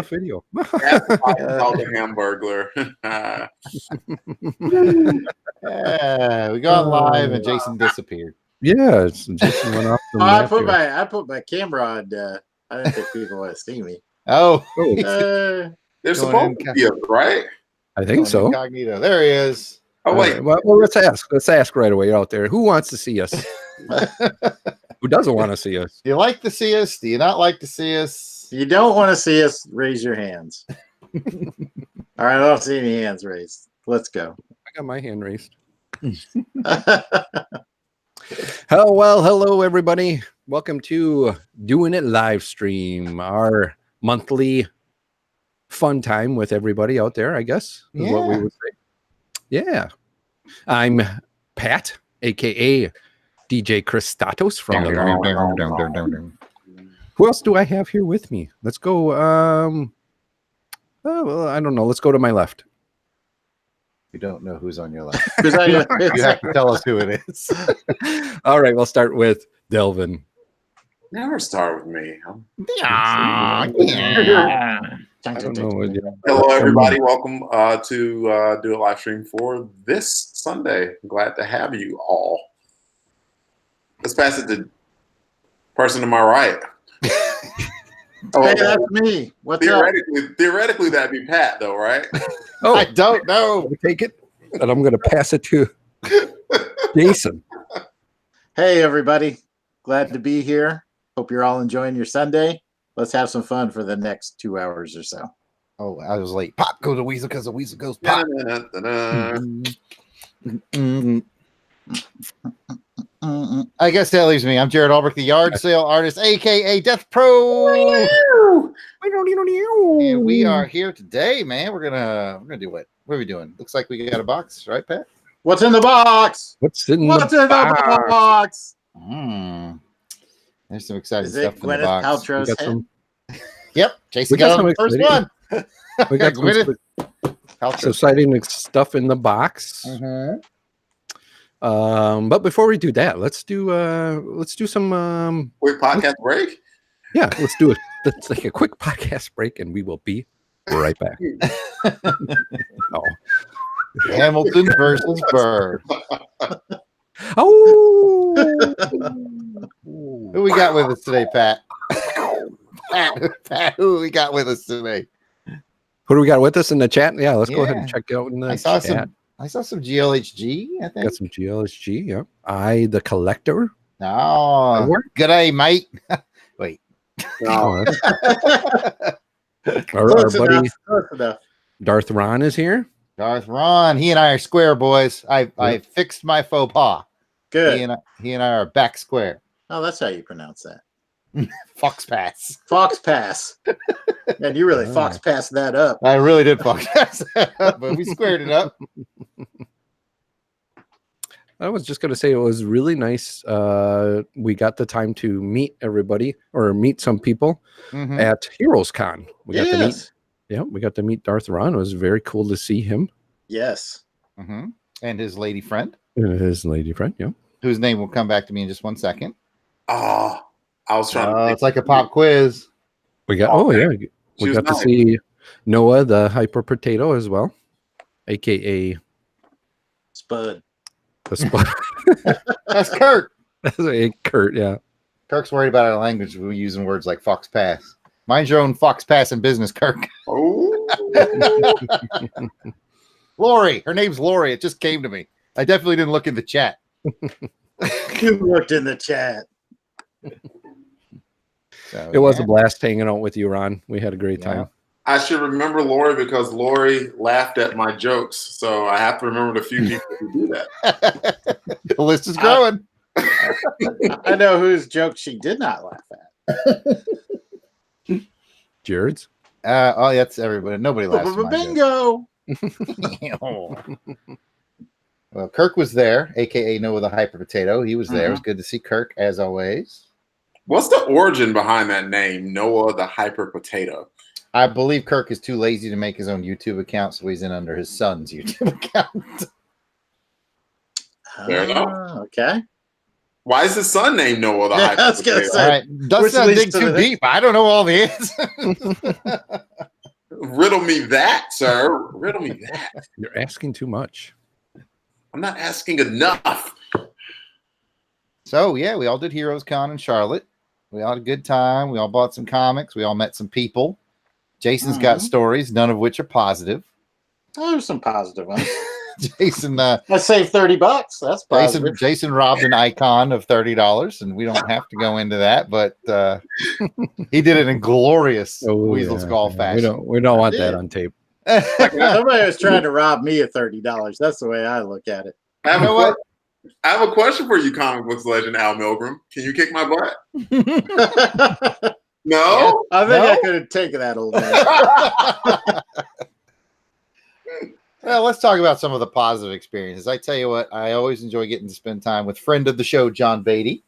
Video. That's called the Hamburglar. We got live and Jason disappeared. Yeah, Jason went off. I put my camera on. I didn't think people want to see me. Oh, they're supposed to be up, right? I think so. Incognito. There he is. Oh wait. Well, let's ask. Let's ask right away out there. Who wants to see us? Who doesn't want to see us? Do you like to see us? Do you not like to see us? If you don't want to see us, raise your hands. All right, I don't see any hands raised. Let's go. I got my hand raised. Hello, everybody. Welcome to Doin It Livestream, our monthly fun time with everybody out there, I guess, is what we would say. Yeah. I'm Pat, a.k.a. DJ Crusaders from the Who else do I have here with me? Let's go. Well, I don't know. Let's go to my left. You don't know who's on your left. You You have to tell us who it is. All right, we'll start with Delvin. Never start with me. Hello, everybody. Welcome to Do a live stream for this Sunday. I'm glad to have you all. Let's pass it to person to my right. Hey, that's me. What's theoretically, that'd be Pat, though, right? Oh, I don't know. Take it, and I'm going to pass it to Jason. Hey, everybody. Glad to be here. Hope you're all enjoying your Sunday. Let's have some fun for the next 2 hours or so. Oh, I was late. Pop goes the weasel because the weasel goes pop. I guess that leaves me. I'm Jared Albrecht, the yard sale artist, aka Death Pro. And we are here today, man. We're gonna do what? What are we doing? Looks like we got a box, right, Pat? What's in the box? What's in the box? There's some exciting Is stuff it in the Gwyneth box. Paltrow's head? Yep, Jason got on the first one. We got some exciting stuff in the box. But before we do that, let's do some quick podcast break. Yeah, let's do it. Let's take a quick podcast break, and we will be right back. Hamilton versus Burr. Oh, who we got with us today, Pat? Pat, who we got with us today? Who do we got with us in the chat? Yeah, let's go ahead and check out in the chat. I saw some GLHG, I think. Got some GLHG, yeah. I, the collector. Oh, good day, mate. Wait. No. our buddy Darth Ron is here. Darth Ron. He and I are square, boys. I fixed my faux pas. Good. He and I are back square. Oh, that's how you pronounce that. Fox pass. Fox pass. Man, you really fox passed that up. I really did fox pass that up, but we squared it up. I was just going to say it was really nice. We got the time to meet everybody or meet some people at Heroes Con. We got to meet. Yeah, we got to meet Darth Ron. It was very cool to see him. Yes. And his lady friend. Yeah. Whose name will come back to me in just 1 second. Oh, I was trying to think. It's like a pop quiz. We got we got to see Noah the Hyper Potato as well, aka Spud. The Spud. That's Kurt. That's Kurt, yeah. Kirk's worried about our language. We're using words like fox pass. Mind your own fox pass in business, Kirk. Oh. Lori. Her name's Lori. It just came to me. I definitely didn't look in the chat. You looked in the chat. So, it was a blast hanging out with you, Ron. We had a great time. I should remember Lori because Lori laughed at my jokes. So I have to remember the few people who do that. The list is growing. I know whose joke she did not laugh at. Jared's? That's everybody. Nobody laughs at my bingo. Well, Kirk was there, a.k.a. Noah the Hyper Potato. He was there. It was good to see Kirk, as always. What's the origin behind that name, Noah the Hyper Potato? I believe Kirk is too lazy to make his own YouTube account, so he's in under his son's YouTube account. Fair enough. Okay. Why is his son named Noah the Yeah, Hyper I was gonna Potato? say. All right, let's not leads dig to too the- deep. I don't know all the answers. Riddle me that, sir. Riddle me that. You're asking too much. I'm not asking enough. So yeah, we all did Heroes Con in Charlotte. We all had a good time. We all bought some comics. We all met some people. Jason's got stories, none of which are positive. Oh, there's some positive ones. Jason, I saved $30. That's positive. Jason robbed an icon of $30, and we don't have to go into that, but he did it in glorious Weasel's Golf fashion. We don't want that on tape. Somebody was trying to rob me of $30. That's the way I look at it. I have a question for you, comic books legend Al Milgram. Can you kick my butt? No? I think I could have taken that old man. Well, let's talk about some of the positive experiences. I tell you what, I always enjoy getting to spend time with friend of the show, John Beatty.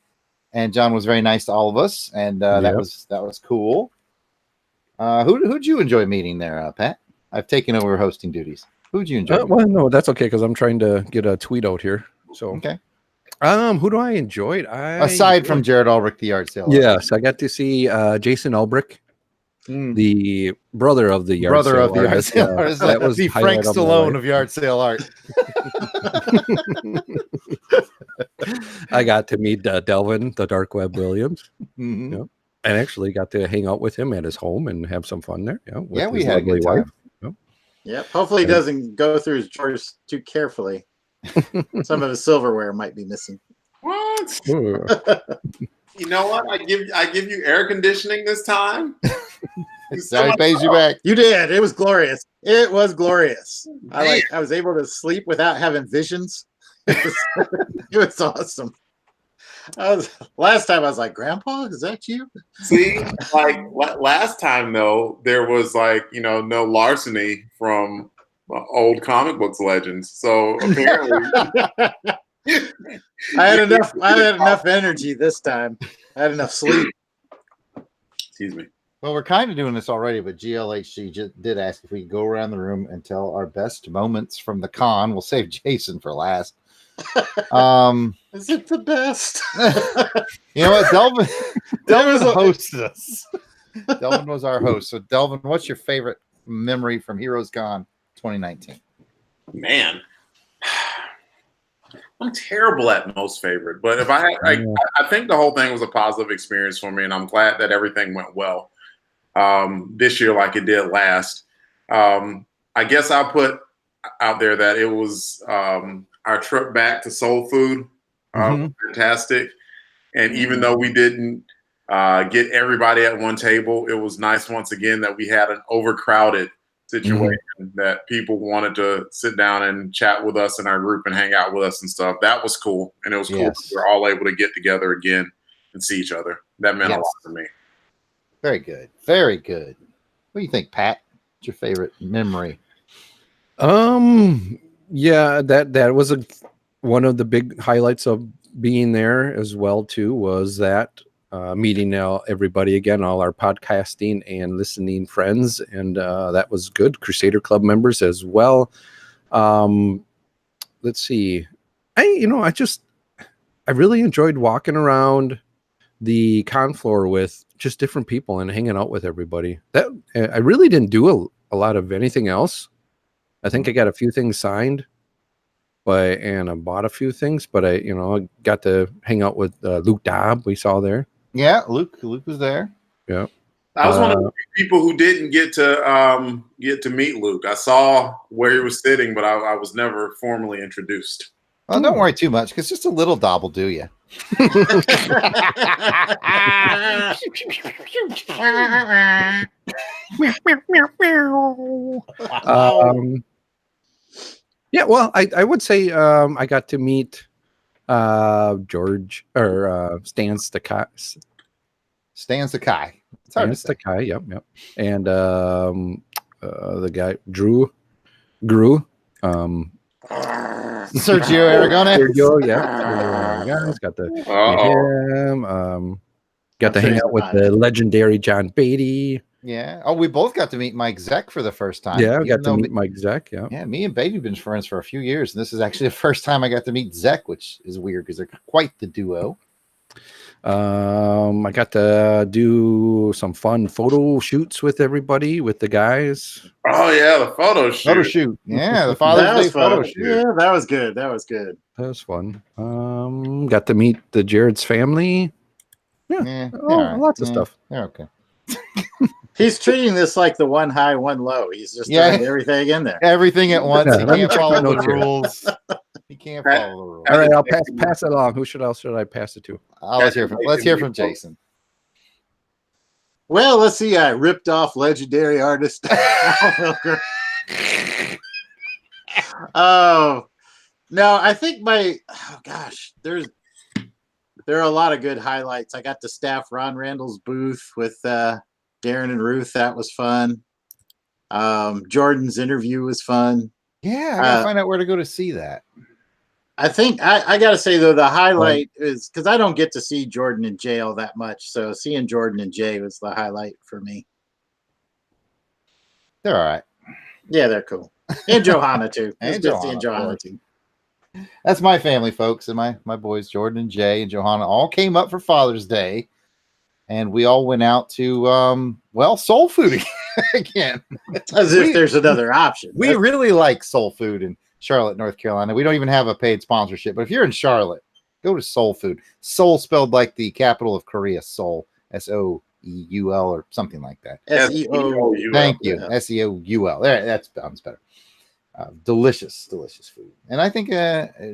And John was very nice to all of us, and that was cool. Who'd you enjoy meeting there, Pat? I've taken over hosting duties. Who'd you enjoy? Well, no, that's okay because I'm trying to get a tweet out here. So okay. Who do I enjoy? Aside from Jared Ulrich, the yard sale. Yes, I got to see Jason Ulbrich, the brother of the yard sale artist. That was the Frank Stallone of yard sale art. I got to meet Delvin, the Dark Web Williams. Mm-hmm. Yeah. And actually got to hang out with him at his home and have some fun there. Yeah, we had a good time. Yep. Hopefully he doesn't go through his drawers too carefully. Some of his silverware might be missing. What? You know what? I give you air conditioning this time. So he pays you back. You did. It was glorious. It was glorious. I was able to sleep without having visions. It was awesome. Last time I was like, Grandpa, is that you? See, like last time though, there was no larceny from old comic books legends. So apparently, I had enough energy this time. I had enough sleep. Excuse me. Well, we're kind of doing this already, but GLHC just did ask if we could go around the room and tell our best moments from the con. We'll save Jason for last. Is it the best? You know what, Delvin hosted us. Delvin was our host. So Delvin, what's your favorite memory from Heroes Con 2019? Man, I'm terrible at most favorite, but if I think the whole thing was a positive experience for me, and I'm glad that everything went well this year like it did last. I guess I'll put out there that it was our trip back to Soul Food was fantastic. And even though we didn't get everybody at one table, it was nice once again that we had an overcrowded situation that people wanted to sit down and chat with us in our group and hang out with us and stuff. That was cool. And it was cool. Yes. We were all able to get together again and see each other. That meant a lot to me. Very good. Very good. What do you think, Pat? What's your favorite memory? Yeah, that was one of the big highlights of being there as well too, was that meeting everybody again, all our podcasting and listening friends, and that was good. Crusader Club members as well. Let's see. I really enjoyed walking around the con floor with just different people and hanging out with everybody. That I really didn't do a lot of anything else. I think I got a few things signed, and I bought a few things, but I got to hang out with Luke Dobb. We saw there. Yeah, Luke was there. Yeah, I was one of the people who didn't get to meet Luke. I saw where he was sitting, but I was never formally introduced. Well, don't worry too much, because just a little Dobb will do you. Yeah, well, I would say I got to meet George or Stan Sakai. Stan Sakai. It's hard to say. Sakai, yep. And the guy Drew. Sergio Aragonés. Sergio, yeah. Aragonés, got to meet him. Got to hang out with the legendary John Beatty. Yeah. Oh, we both got to meet Mike Zeck for the first time. Yeah, we got to meet Mike Zeck. Yeah. Yeah, me and Beatty have been friends for a few years, and this is actually the first time I got to meet Zeck, which is weird because they're quite the duo. I got to do some fun photo shoots with everybody, with the guys. Oh yeah, the photo shoot. Photo shoot. Yeah, the Father's Day photo shoot. Yeah, that was good. That was good. That was fun. Got to meet the Jared's family. Yeah, lots of stuff. Yeah, okay. He's treating this like the one high, one low. He's just throwing everything in there. Everything at once. Yeah, He let me can't check follow my the notes here. rules. He can't follow the rules. All right, I'll pass it along. Who else should I pass it to? Let's hear from Jason. Well, let's see. I ripped off legendary artist. Oh no, I think there are a lot of good highlights. I got to staff Ron Randall's booth with Darren and Ruth. That was fun. Jordan's interview was fun. Yeah, I gotta find out where to go to see that. I think I gotta say though, the highlight is because I don't get to see Jordan in jail that much. So seeing Jordan and Jay was the highlight for me. They're all right. Yeah, they're cool. And Johanna too. And Johanna too. That's my family, folks, and my boys Jordan and Jay and Johanna all came up for Father's Day, and we all went out to soul food again. As if there's another option. We really like soul food in Charlotte, North Carolina. We don't even have a paid sponsorship, but if you're in Charlotte, go to Soul Food. Soul spelled like the capital of Korea, Seoul, S-O-E-U-L or something like that. S-E-O-U-L. Thank you. S-E-O-U-L. There, that sounds better. Delicious food. And I think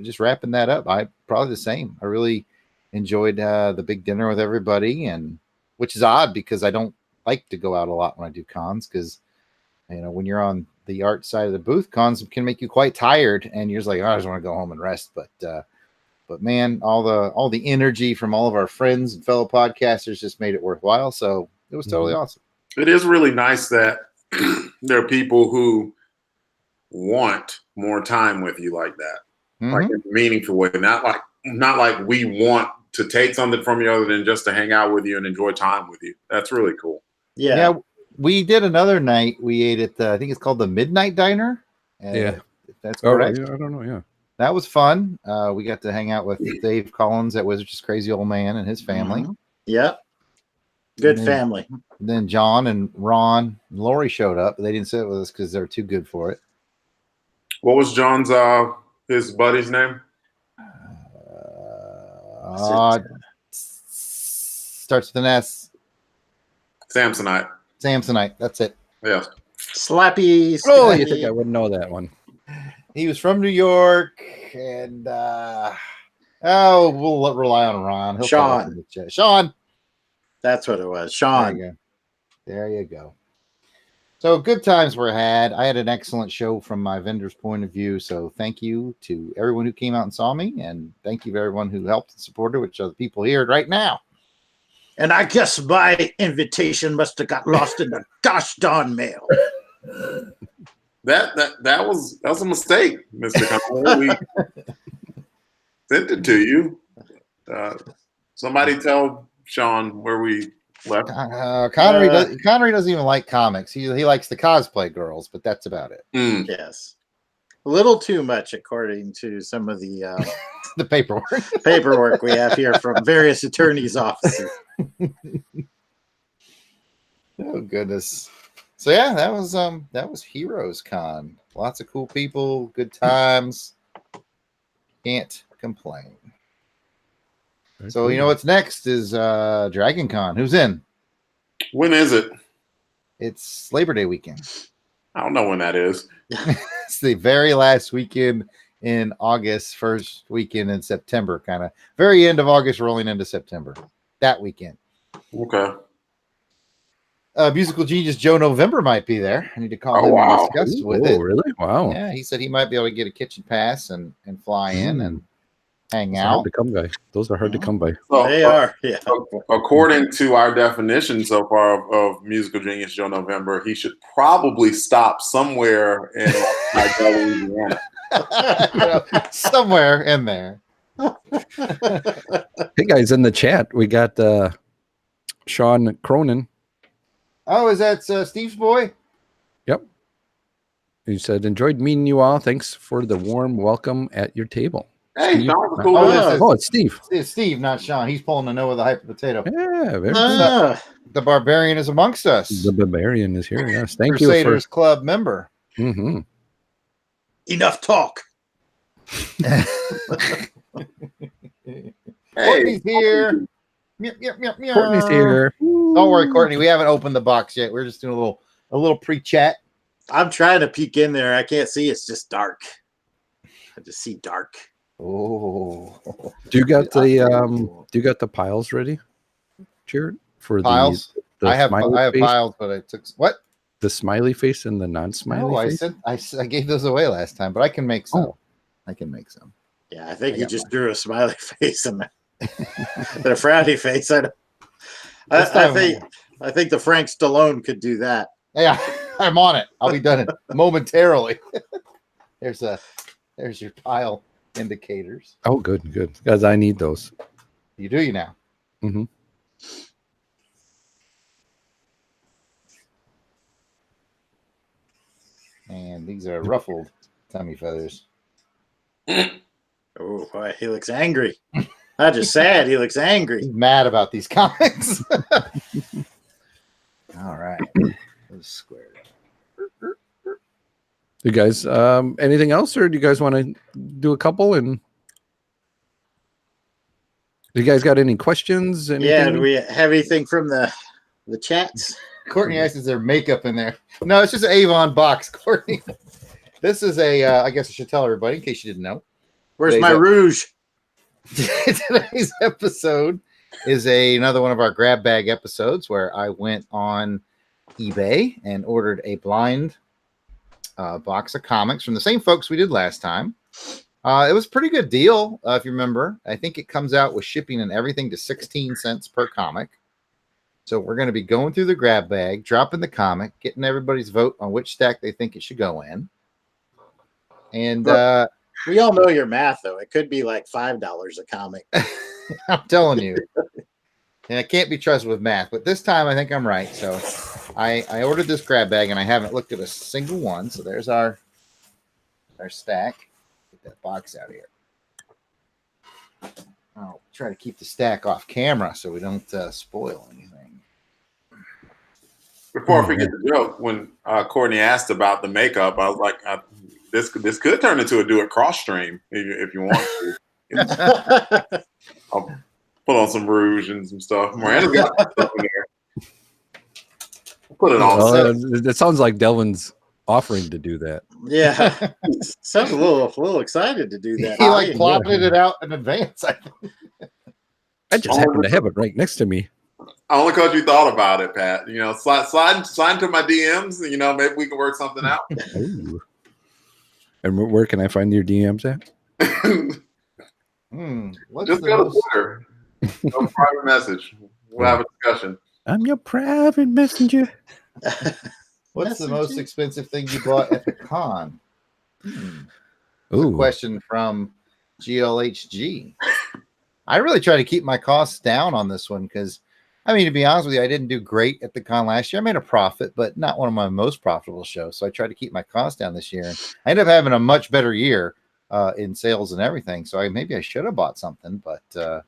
just wrapping that up, I probably the same. I really enjoyed the big dinner with everybody, and which is odd because I don't like to go out a lot when I do cons because when you're on the art side of the booth, cons can make you quite tired, and you're just like, I just want to go home and rest. But man, all the energy from all of our friends and fellow podcasters just made it worthwhile. So it was totally awesome. It is really nice that there are people who want more time with you like that, like in a meaningful way. Not like we want to take something from you other than just to hang out with you and enjoy time with you. That's really cool. Yeah. We did another night. We ate at I think it's called the Midnight Diner. Yeah, that's correct. I don't know. Yeah, that was fun. We got to hang out with Dave Collins at Wizard's Crazy Old Man and his family. Yep. Good family. Then John and Ron and Lori showed up, but they didn't sit with us because they're too good for it. What was John's his buddy's name? Starts with an S. Samsonite. That's it. Yeah. Slappy. Oh, you think I wouldn't know that one? He was from New York, and we'll rely on Ron. He'll Sean. That's what it was. Sean. There you go. So good times were had. I had an excellent show from my vendor's point of view. So thank you to everyone who came out and saw me, and thank you to everyone who helped and supported, which are the people here right now. And I guess my invitation must have got lost in the gosh darn mail. That was a mistake, Mr. Conway. We sent it to you. Somebody tell Sean where we left. Connery doesn't even like comics. He likes the cosplay girls, but that's about it. Yes, a little too much, according to some of the the paperwork we have here from various attorneys' offices. Oh goodness. So yeah, that was Heroes Con. Lots of cool people, good times. Can't complain. So you know what's next is Dragon Con. Who's in? When is it? It's Labor Day weekend. I don't know when that is. It's the very last weekend in August, first weekend in September, kind of very end of August, rolling into September. That weekend. Okay. Musical genius Joe November might be there. I need to call him and discuss with it. Really? Wow. Yeah, he said he might be able to get a kitchen pass and fly in and hang out. Hard to come by. Those are hard to come by. So, they are. Yeah. According to our definition so far of musical genius Joe November, he should probably stop somewhere in Louisiana. Somewhere in there. Hey guys, in the chat, we got Sean Cronin. Oh, is that Steve's boy? Yep. He said, enjoyed meeting you all. Thanks for the warm welcome at your table. Hey, Steve. Sean was cool. Oh, it's Steve. It's Steve, not Sean. He's pulling the no with a hyper potato. Yeah, very good. The barbarian is amongst us. The barbarian is here. Yes, thank Crusaders you Club member. Mm-hmm. Enough talk. Courtney's here. Meow, meow, meow, meow. Courtney's here. Don't worry, Courtney. We haven't opened the box yet. We're just doing a little pre-chat. I'm trying to peek in there. I can't see. It's just dark. I just see dark. Oh. Do you got the piles ready, Jared? For piles? The I have face? piles, but I took what? The smiley face and the non-smiley face? I gave those away last time, but I can make some. Oh. I can make some. Yeah, I think you just drew a smiley face and a frowny face. I think the Frank Stallone could do that. Yeah, I'm on it. I'll be done it momentarily. There's your pile indicators. Oh, good, because I need those. You do now. Mm-hmm. And these are ruffled tummy feathers. Oh boy, he looks angry. Not just sad, he looks angry. He's mad about these comics. All right. Square. You guys, anything else, or do you guys want to do a couple? And do you guys got any questions? Anything? Yeah, do we have anything from the chats? Courtney asks, is there makeup in there? No, it's just an Avon box, Courtney. This is I guess I should tell everybody in case you didn't know. Where's my rouge? Today's episode is another one of our grab bag episodes where I went on eBay and ordered a blind box of comics from the same folks we did last time. It was a pretty good deal, if you remember. I think it comes out with shipping and everything to 16 cents per comic. So we're going to be going through the grab bag, dropping the comic, getting everybody's vote on which stack they think it should go in. And we all know your math, though. It could be like $5 a comic. I'm telling you. And I can't be trusted with math, but this time I think I'm right. So I ordered this grab bag and I haven't looked at a single one. So there's our stack. Get that box out of here. I'll try to keep the stack off camera so we don't spoil anything. Before I forget the joke, when Courtney asked about the makeup, I was like, this could turn into a do it cross stream if you want to. I'll put on some rouge and some stuff. Miranda's got some stuff in there. Put it on. It sounds like Delvin's offering to do that. Yeah, sounds a little excited to do that. He plotted it out in advance. I just happened to have it right next to me. Only because you thought about it, Pat. You know, slide to my DMs. You know, maybe we can work something out. Ooh. And where can I find your DMs at? Just go to Twitter. No private message. We'll have a discussion. I'm your private messenger. What's the most expensive thing you bought at the con? Ooh. A question from GLHG. I really try to keep my costs down on this one because, I mean, to be honest with you, I didn't do great at the con last year. I made a profit, but not one of my most profitable shows. So I tried to keep my costs down this year. And I ended up having a much better year in sales and everything. So maybe I should have bought something, but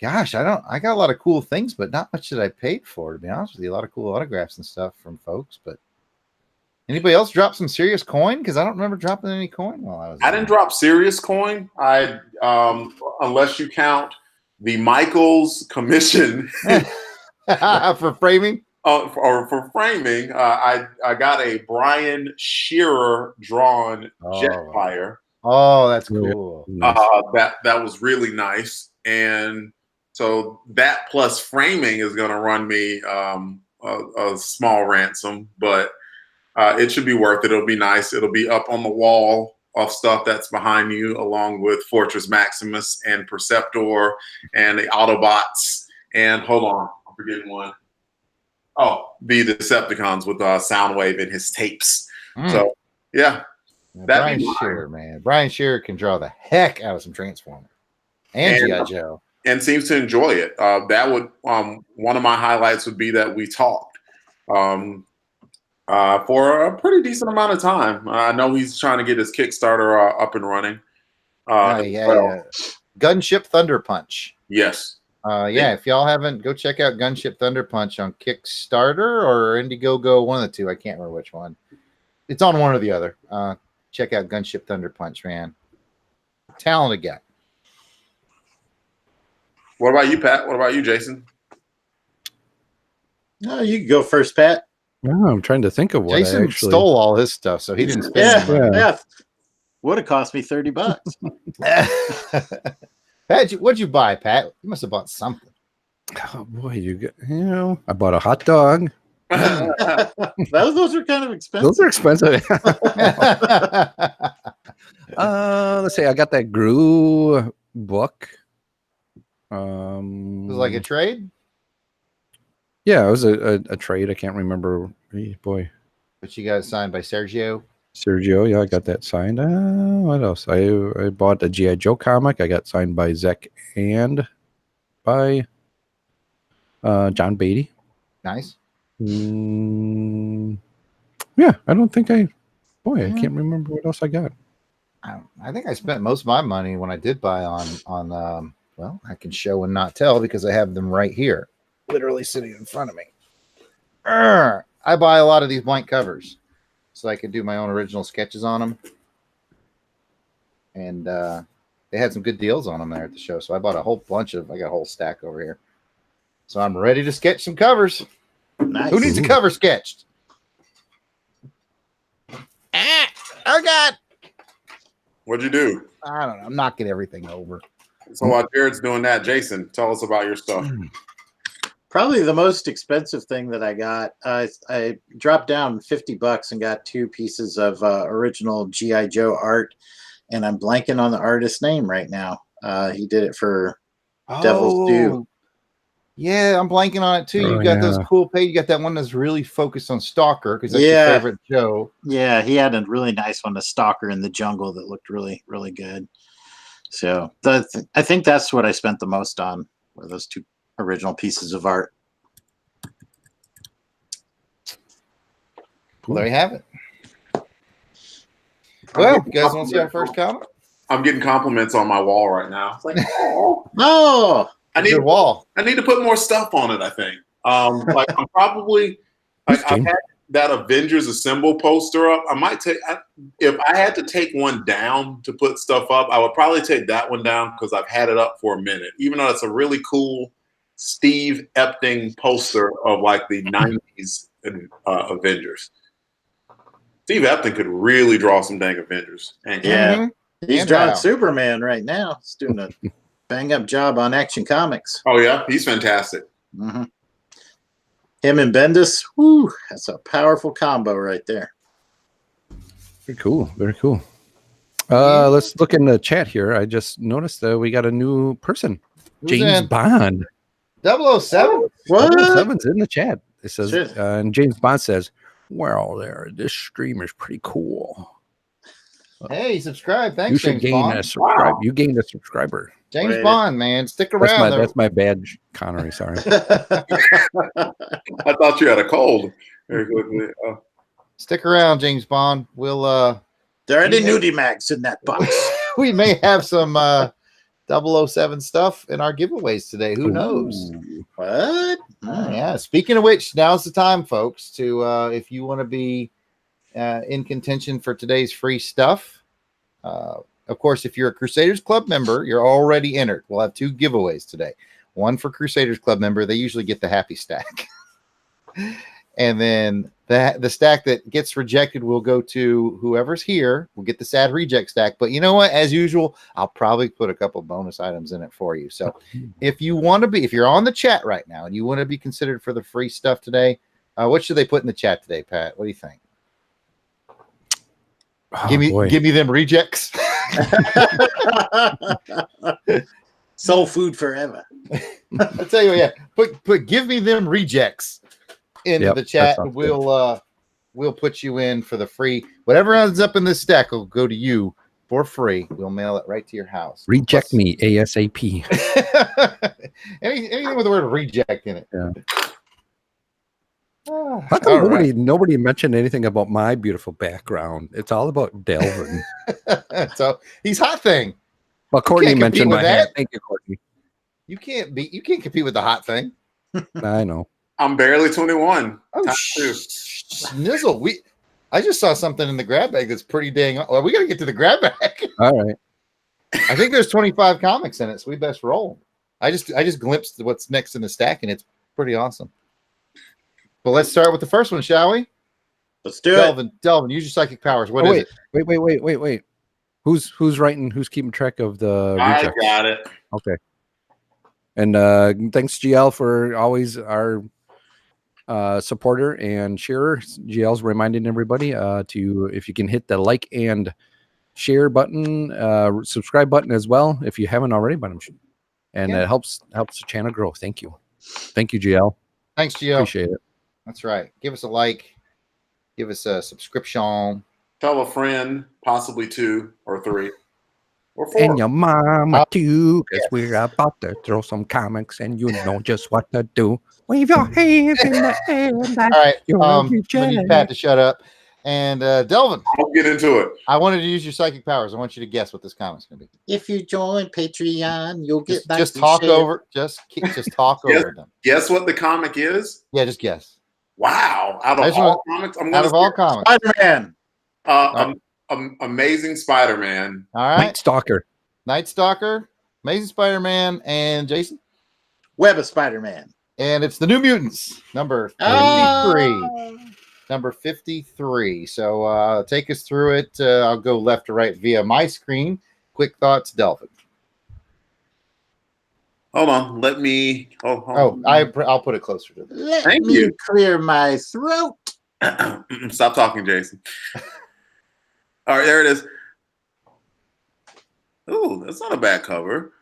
gosh, I got a lot of cool things, but not much that I paid for, to be honest with you. A lot of cool autographs and stuff from folks, but anybody else drop some serious coin? Because I don't remember dropping any coin while I was I didn't drop serious coin. Unless you count the Michaels commission for framing. Or for framing, I got a Brian Shearer drawn Jetfire. Oh, that's cool. That was really nice, and so that plus framing is going to run me a small ransom, but it should be worth it. It'll be nice. It'll be up on the wall of stuff that's behind you, along with Fortress Maximus and Perceptor and the Autobots. And hold on, I'm forgetting one. Oh, the Decepticons with Soundwave and his tapes. So, yeah. Brian Shearer, man. Brian Shearer can draw the heck out of some Transformers. And G.I. Joe. And seems to enjoy it. That would one of my highlights would be that we talked for a pretty decent amount of time. I know he's trying to get his Kickstarter up and running. Yeah. Gunship Thunder Punch. Yes. If y'all haven't, go check out Gunship Thunder Punch on Kickstarter or Indiegogo, one of the two. I can't remember which one. It's on one or the other. Check out Gunship Thunder Punch, man. Talented guy. What about you, Pat? What about you, Jason? No, you can go first, Pat. No, I'm trying to think of what Jason I actually stole all his stuff, so he didn't spend any money. Yeah. Would have cost me $30. Pat, what'd you buy, Pat? You must have bought something. Oh boy, I bought a hot dog. Those are kind of expensive. Those are expensive. Let's see. I got that Gru book. It was like a trade? Yeah, it was a trade. I can't remember. Boy. But you got it signed by Sergio. Yeah, I got that signed. What else? I bought a G.I. Joe comic. I got signed by Zek and by John Beatty. Nice. Yeah, I don't think I can't remember what else I got. I think I spent most of my money when I did buy on well, I can show and not tell because I have them right here, literally sitting in front of me. I buy a lot of these blank covers so I can do my own original sketches on them. And they had some good deals on them there at the show. So I bought a whole bunch I got a whole stack over here. So I'm ready to sketch some covers. Nice. Who needs a cover sketched? Oh God. What'd you do? I don't know. I'm knocking everything over. So while Jared's doing that, Jason, tell us about your stuff. Probably the most expensive thing that I got. I dropped down $50 and got 2 pieces of original G.I. Joe art, and I'm blanking on the artist's name right now. He did it for Devil's Due. Yeah, I'm blanking on it too. You've got those cool pages. You got that one that's really focused on Stalker because that's your favorite Joe. Yeah, he had a really nice one, the Stalker in the Jungle, that looked really, really good. So I think that's what I spent the most on, were those 2 original pieces of art. Well, there you have it. Well, you guys want to see our first comment? I'm getting compliments on my wall right now. It's like, Oh, I need wall. I need to put more stuff on it. I think. Like I'm probably like I've had that Avengers Assemble poster up. I might take if I had to take one down to put stuff up. I would probably take that one down because I've had it up for a minute. Even though it's a really cool Steve Epting poster of like the '90s Avengers. Steve Epting could really draw some dang Avengers. And he's drawing Superman right now. He's doing a bang up job on Action Comics. Oh yeah, he's fantastic. Mm-hmm. Him and Bendis, whoo, that's a powerful combo right there. Very cool. Very cool. Let's look in the chat here. I just noticed that we got a new person. Who's James in? Bond. 007? What? 007's in the chat. It says, and James Bond says, well, this stream is pretty cool. Hey, subscribe. Thanks, You should James gain Bond. a subscribe. You gained a subscriber. James Bond, man. Stick around. That's my badge, Connery. Sorry. I thought you had a cold. Stick around, James Bond. We'll there are any nudie mags in that box. We may have some 007 stuff in our giveaways today. Who knows? What? Yeah. Speaking of which, now's the time, folks, to if you want to be in contention for today's free stuff. Of course, if you're a Crusaders Club member, you're already entered. We'll have 2 giveaways today. One for Crusaders Club member. They usually get the happy stack. And then the stack that gets rejected will go to whoever's here. We'll get the sad reject stack. But you know what? As usual, I'll probably put a couple bonus items in it for you. So if you're on the chat right now and you want to be considered for the free stuff today, what should they put in the chat today, Pat? What do you think? Oh, give me them rejects. Soul food forever. I'll tell you what, put give me them rejects into the chat, and we'll put you in for the free. Whatever ends up in this stack will go to you for free. We'll mail it right to your house. Reject me ASAP. Anything with the word reject in it. Yeah. How come nobody mentioned anything about my beautiful background? It's all about Delvin. So he's hot thing. Well, Courtney mentioned my hat. that. Thank you, Courtney. You can't compete with the hot thing. I know. I'm barely 21. Oh, Snizzle. I just saw something in the grab bag that's pretty dang. Well, we got to get to the grab bag. All right. I think there's 25 comics in it, so we best roll. I just glimpsed what's next in the stack, and it's pretty awesome. But let's start with the first one, shall we? Let's do it. Delvin, use your psychic powers. What is it? Wait. Who's writing? Who's keeping track of the rejects? I got it. Okay. And thanks, GL, for always our supporter and sharer. GL's reminding everybody to, if you can hit the like and share button, subscribe button as well, if you haven't already. But it helps the channel grow. Thank you, GL. Thanks, GL. Appreciate it. That's right. Give us a like. Give us a subscription. Tell a friend, possibly 2 or 3 or 4. And your mama too, because we're about to throw some comics, and you know just what to do. Wave your hands in the air. All right. We need Pat to shut up. And Delvin, I'll get into it. I wanted to use your psychic powers. I want you to guess what this comic's going to be. If you join Patreon, you'll get back. Just talk over. Just talk over them. Guess what the comic is? Yeah, just guess. Wow! Out of all comics, all comics, Spider-Man. Amazing Spider-Man. All right. Night Stalker, Amazing Spider-Man, and Jason. Web of Spider-Man. And it's the New Mutants, number 53. Number 53. So take us through it. I'll go left to right via my screen. Quick thoughts, Delvin. Hold on. Let me. I'll put it closer to this. Let me clear my throat. Stop talking, Jason. All right, there it is. Oh, that's not a bad cover.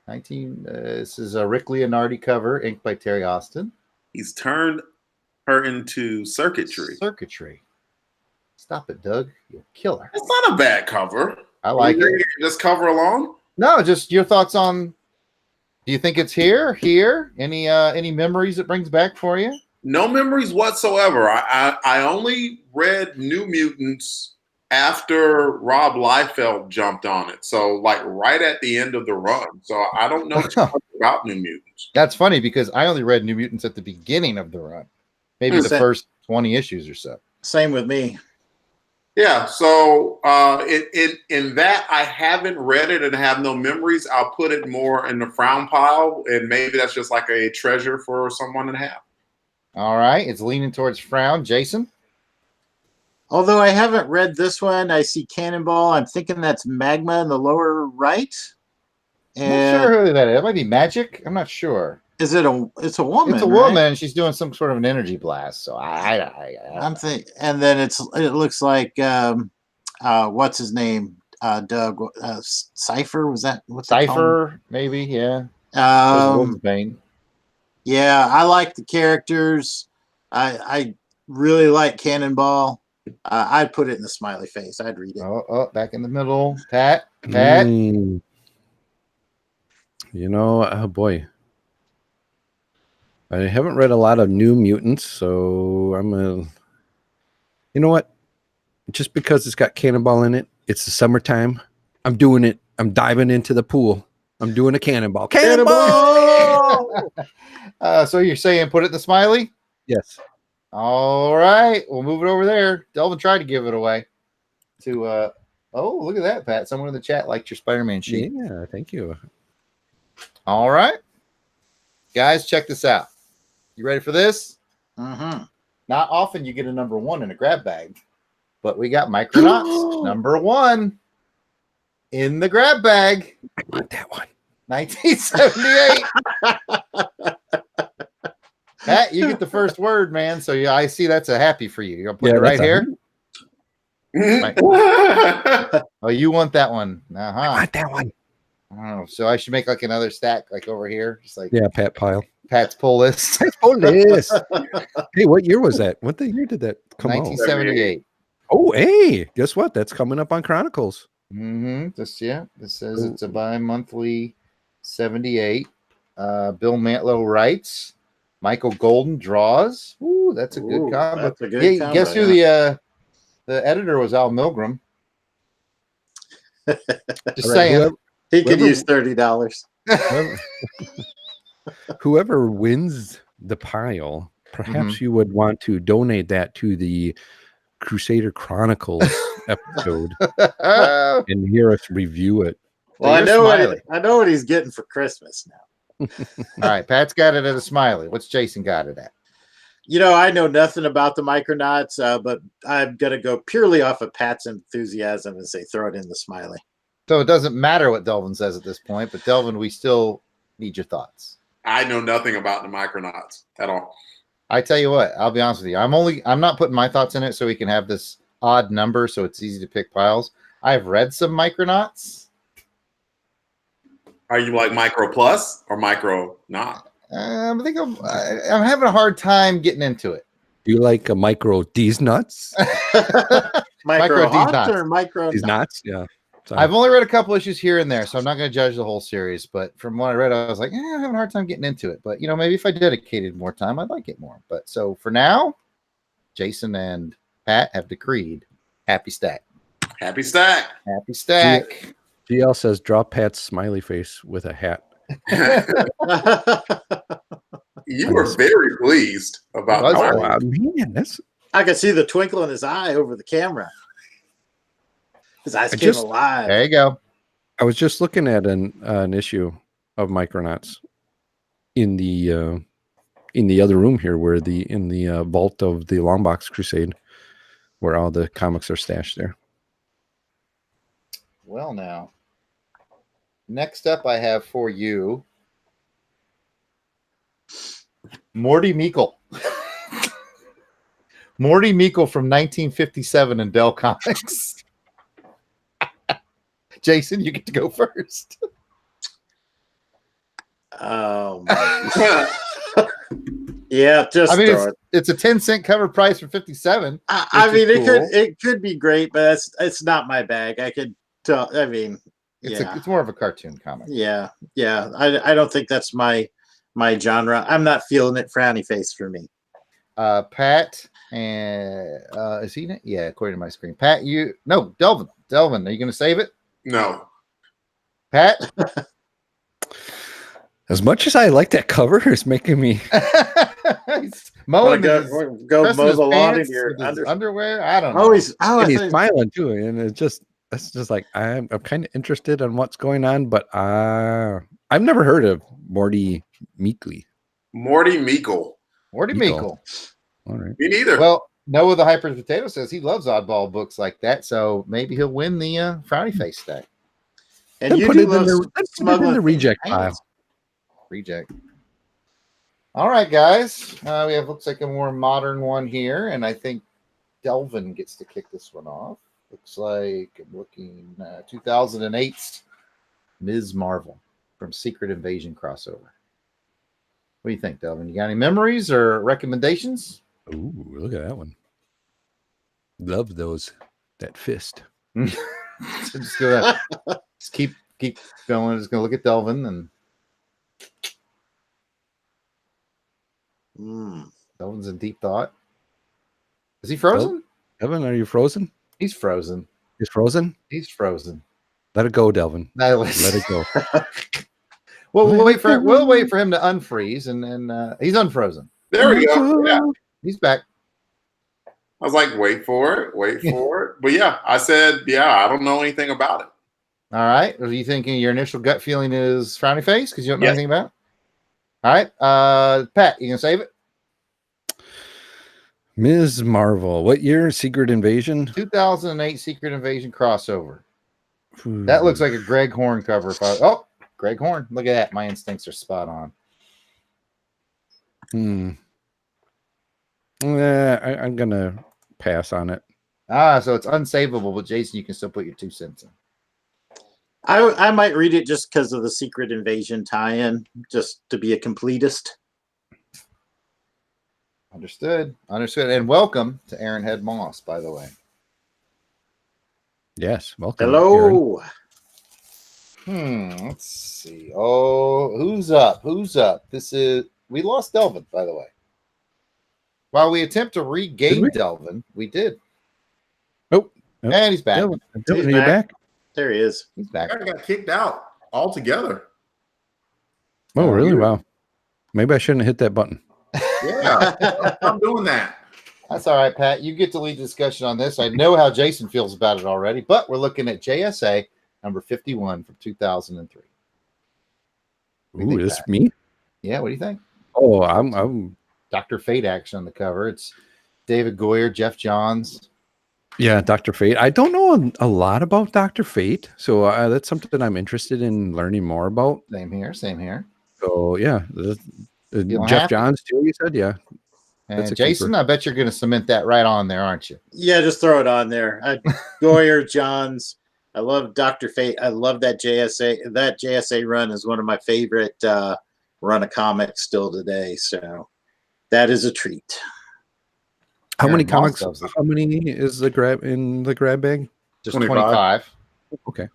This is a Rick Leonardi cover, inked by Terry Austin. He's turned her into circuitry. Stop it, Doug. You'll kill her. It's not a bad cover. I like it. Just cover alone? No, just your thoughts on. Do you think it's here? Any memories it brings back for you? No memories whatsoever. I only read New Mutants after Rob Liefeld jumped on it. So like right at the end of the run. So I don't know too much about New Mutants. That's funny because I only read New Mutants at the beginning of the run. Maybe the first 20 issues or so. Same with me. Yeah, so in that I haven't read it and have no memories. I'll put it more in the frown pile, and maybe that's just like a treasure for someone to have. All right, it's leaning towards frown. Jason? Although I haven't read this one, I see Cannonball. I'm thinking that's Magma in the lower right. I'm not sure who that is. That might be Magic. I'm not sure. Is it a? It's a woman. It's a woman. She's doing some sort of an energy blast. So I'm thinking, and then it looks like what's his name? Doug Cypher. Was that what's Cypher? Maybe, yeah. Yeah, I like the characters. I really like Cannonball. I'd put it in the smiley face. I'd read it. Oh, back in the middle, Pat. You know, oh boy. I haven't read a lot of New Mutants, so you know what? Just because it's got Cannonball in it, it's the summertime. I'm doing it. I'm diving into the pool. I'm doing a Cannonball. Cannonball! So you're saying put it in the smiley? Yes. All right. We'll move it over there. Delvin tried to give it away to oh, look at that, Pat. Someone in the chat liked your Spider-Man sheet. Yeah, thank you. All right. Guys, check this out. You ready for this? Mm-hmm. Not often you get a number 1 in a grab bag, but we got Micronauts number 1 in the grab bag. I want that one. 1978. Pat, you get the first word, man. So yeah, I see that's a happy for you. You're gonna put it right here. Right. Oh, you want that one? I want that one. Oh, so I should make like another stack, like over here, just like Pat pile. Pat's pull list. Pat's pull list. Hey, what year was that? What the year did that come out? 1978. Oh, hey, guess what? That's coming up on Chronicles. Mm-hmm. This says it's a bi-monthly 78. Bill Mantlo writes. Michael Golden draws. Ooh, that's a good combo. That's a good combo, guess who the editor was? Al Milgram. Just saying. He could use $30. Whoever wins the pile, perhaps you would want to donate that to the Crusader Chronicles episode and hear us review it. Well, I know what he's getting for Christmas now. All right, Pat's got it at a smiley. What's Jason got it at? I know nothing about the Micronauts, but I'm going to go purely off of Pat's enthusiasm and say throw it in the smiley. So it doesn't matter what Delvin says at this point, but Delvin, we still need your thoughts. I know nothing about the Micronauts at all. I tell you what, I'll be honest with you. I'm not putting my thoughts in it so we can have this odd number so it's easy to pick piles. I've read some Micronauts. Are you like Micro Plus or Micro not? I think I'm having a hard time getting into it. Do you like a Micro D's nuts? Micro D's Hot or Micro D's nuts? Yeah. So, I've only read a couple issues here and there, so I'm not going to judge the whole series. But from what I read, I was like, I'm having a hard time getting into it. But, maybe if I dedicated more time, I'd like it more. But so for now, Jason and Pat have decreed happy stack. Happy stack. Happy stack. GL says, draw Pat's smiley face with a hat. You were very pleased about that. Man, I could see the twinkle in his eye over the camera. His eyes came alive. There you go. I was just looking at an issue of Micronauts in the other room here, where in the vault of the Longbox Crusade, where all the comics are stashed there. Well, now, next up, I have for you Morty Meikle. Morty Meikle from 1957 in Dell Comics. Jason, you get to go first. Yeah, just it's a 10-cent cover price for 57. I mean, it could be great, but it's not my bag. I could tell. I mean, it's more of a cartoon comic. Yeah. I don't think that's my genre. I'm not feeling it. Frowny face for me. Pat and is he? Yeah, according to my screen. Pat, Delvin. Delvin, are you going to save it? No. Pat? As much as I like that cover, it's making me go mow the lawn in your underwear. I don't know. He's smiling too, and it's just like I'm kind of interested in what's going on, but I've never heard of Morty Meikle. Morty Meikle. Morty Meikle. All right. Me neither. Well, Noah the Hyper Potato says he loves oddball books like that, so maybe he'll win the frowny face stack. And you put it in the reject pile. Reject. All right, guys. We have looks like a more modern one here, and I think Delvin gets to kick this one off. Looks like I'm looking 2008's Ms. Marvel from Secret Invasion crossover. What do you think, Delvin? You got any memories or recommendations? Ooh, look at that one. Love that fist. Just do that. Just keep going. Just gonna look at Delvin and Delvin's in deep thought. Is he frozen? Delvin, are you frozen? He's frozen. He's frozen? He's frozen. Let it go, Delvin. Let it go. Well, we'll wait for him to unfreeze, and he's unfrozen. There we go. Yeah. He's back. I was like, wait for it. But yeah, I said, I don't know anything about it. All right. Are you thinking your initial gut feeling is frowny face because you don't know anything about it? All right. Pat, you gonna save it? Ms. Marvel. What year? Secret Invasion? 2008 Secret Invasion crossover. That looks like a Greg Horn cover. Greg Horn. Look at that. My instincts are spot on. I'm going to pass on it. So it's unsavable, but Jason, you can still put your 2 cents in. I might read it just because of the Secret Invasion tie-in, just to be a completist. Understood. And welcome to Aaron Head Moss, by the way. Yes, welcome. Hello. Aaron. Let's see. Oh, who's up? We lost Delvin, by the way. While we attempt to regain Delvin, we did. Oh, and he's back. Delvin, are you back? There he is. He's back. I got kicked out. all together. Oh, really? Wow. Maybe I shouldn't have hit that button. Yeah, I'm doing that. That's all right, Pat. You get to lead the discussion on this. I know how Jason feels about it already, but we're looking at JSA number 51 from 2003. Ooh, is this me? Yeah, what do you think? Oh, I'm Dr. Fate action on the cover. It's David Goyer, Jeff Johns. Yeah, Dr. Fate. I don't know a lot about Dr. Fate, so that's something I'm interested in learning more about. Same here. So yeah, Jeff happy? Johns too. You said, yeah. And Jason, I bet you're going to cement that right on there, aren't you? Yeah, just throw it on there. Goyer, Johns. I love Dr. Fate. I love that JSA. That JSA run is one of my favorite run of comics still today. So that is a treat. How many comics? How many is the grab in the grab bag? Just 25. Okay.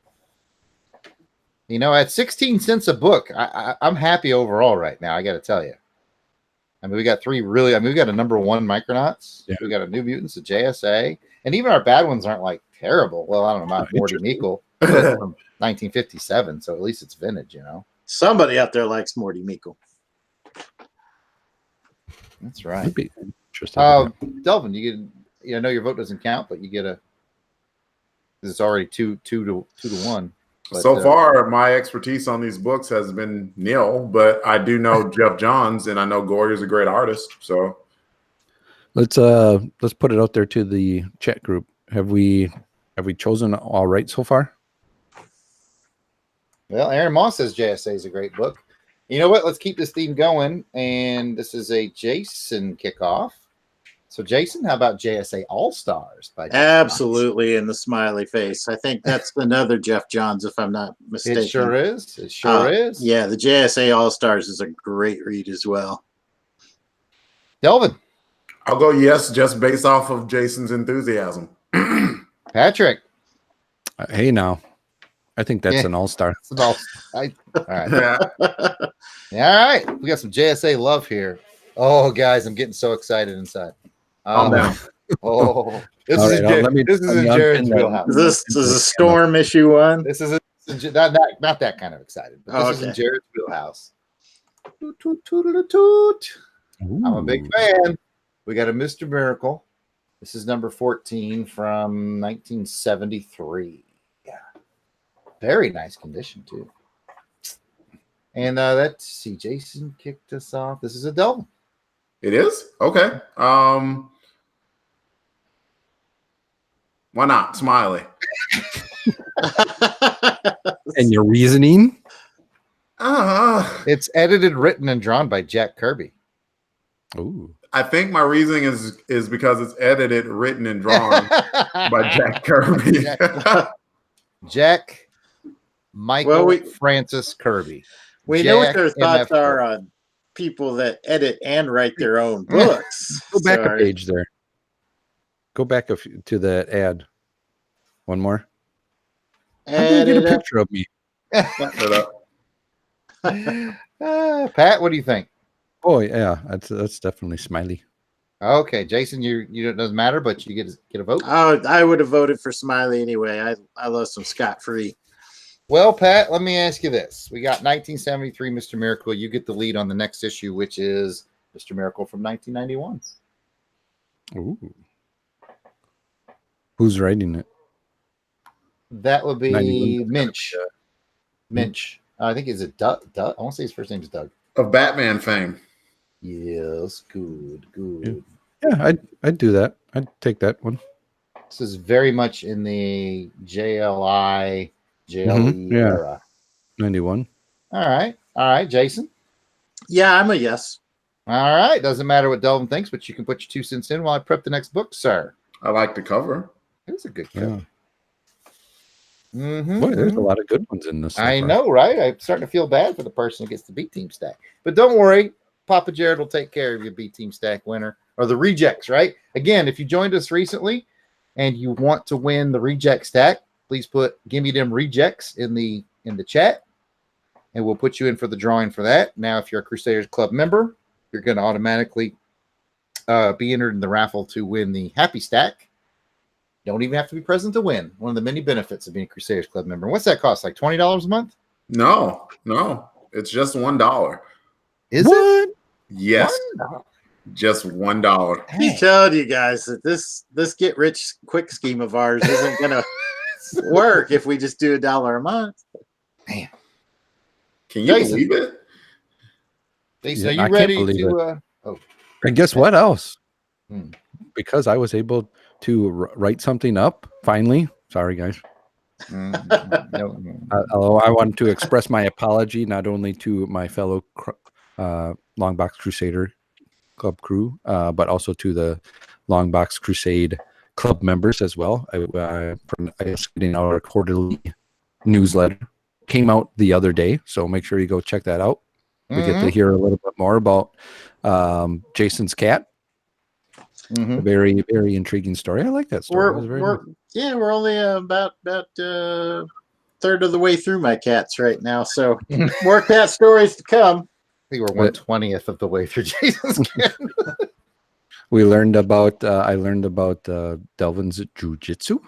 You know, at 16 cents a book, I'm happy overall right now. I got to tell you. I mean, we got three really. I mean, we got a number 1 Micronauts. Yeah. We got a New Mutants, a JSA, and even our bad ones aren't like terrible. Well, I don't know about Morty Meikle from 1957, so at least it's vintage, you know. Somebody out there likes Morty Meikle. That's right. Interesting. Delvin, you get. I know your vote doesn't count, but you get a. It's already 2 to 1. But, so far, my expertise on these books has been nil, but I do know Jeff Johns, and I know Goyer's a great artist. So let's put it out there to the chat group. Have we chosen all right so far? Well, Aaron Moss says JSA is a great book. You know what? Let's keep this theme going, and this is a Jason kickoff. So, Jason, how about JSA All-Stars? Absolutely, in the smiley face. I think that's another Jeff Johns, if I'm not mistaken. It sure is. It sure is. Yeah, the JSA All-Stars is a great read as well. Delvin? I'll go yes, just based off of Jason's enthusiasm. Patrick? Hey, now. I think that's an all-star. All right. All right. We got some JSA love here. Oh, guys, I'm getting so excited inside. This is in Jared's wheelhouse. This is a Storm issue 1. This is not that kind of excited, but this is in Jared's wheelhouse. I'm a big fan. We got a Mr. Miracle. This is number 14 from 1973. Yeah, very nice condition too. And let's see, Jason kicked us off. This is a Delvin. It is? Okay. Why not? Smiley. And your reasoning? It's edited, written, and drawn by Jack Kirby. Ooh. I think my reasoning is because it's edited, written, and drawn by Jack Kirby. Jack Michael Francis Kirby. We know what their thoughts are on people that edit and write their own books. Go back a page there. Go back to the ad. One more. And get a picture of me. Pat, what do you think? Oh yeah, that's definitely Smiley. Okay, Jason, it doesn't matter, but you get a vote. Oh, I would have voted for Smiley anyway. I love some Scott Free. Well, Pat, let me ask you this. We got 1973 Mr. Miracle. You get the lead on the next issue, which is Mr. Miracle from 1991. Ooh. Who's writing it? That would be Minch. Minch. I think is it Doug? I want to say his first name is Doug. Of Batman fame. Yes, good. Yeah, I'd do that. I'd take that one. This is very much in the JLE era. 91. All right, Jason. Yeah, I'm a yes. All right, doesn't matter what Delvin thinks, but you can put your 2 cents in while I prep the next book, sir. I like the cover. It was a good cover. Yeah. Boy, there's a lot of good ones in this. I know, right? I'm starting to feel bad for the person who gets the B team stack, but don't worry, Papa Jared will take care of your B team stack winner or the rejects. Right? Again, if you joined us recently and you want to win the reject stack, please give me them rejects in the chat, and we'll put you in for the drawing for that. Now, if you're a Crusaders Club member, you're going to automatically be entered in the raffle to win the Happy Stack. Don't even have to be present to win. One of the many benefits of being a Crusaders Club member. What's that cost? Like $20 a month? No, it's just $1. Is What? it? Yes, $1? just $1. He told you guys that this get rich quick scheme of ours isn't gonna work if we just do $1 a month. Man. Can you Jason. believe it? Jason, Yeah, are I you can't ready believe to? And guess what else? Hmm. Because I was able to write something up finally. Sorry, guys. Although I want to express my apology not only to my fellow Longbox Crusader Club crew, but also to the Longbox Crusade Club members as well. I was getting our quarterly newsletter. Came out the other day, so make sure you go check that out. We get to hear a little bit more about Jason's cat. A very, very intriguing story. I like that story. We're only about third of the way through my cats right now, so more cat stories to come. I think we're 1/20th of the way through Jason's cat. We learned about. I learned about Delvin's jujitsu.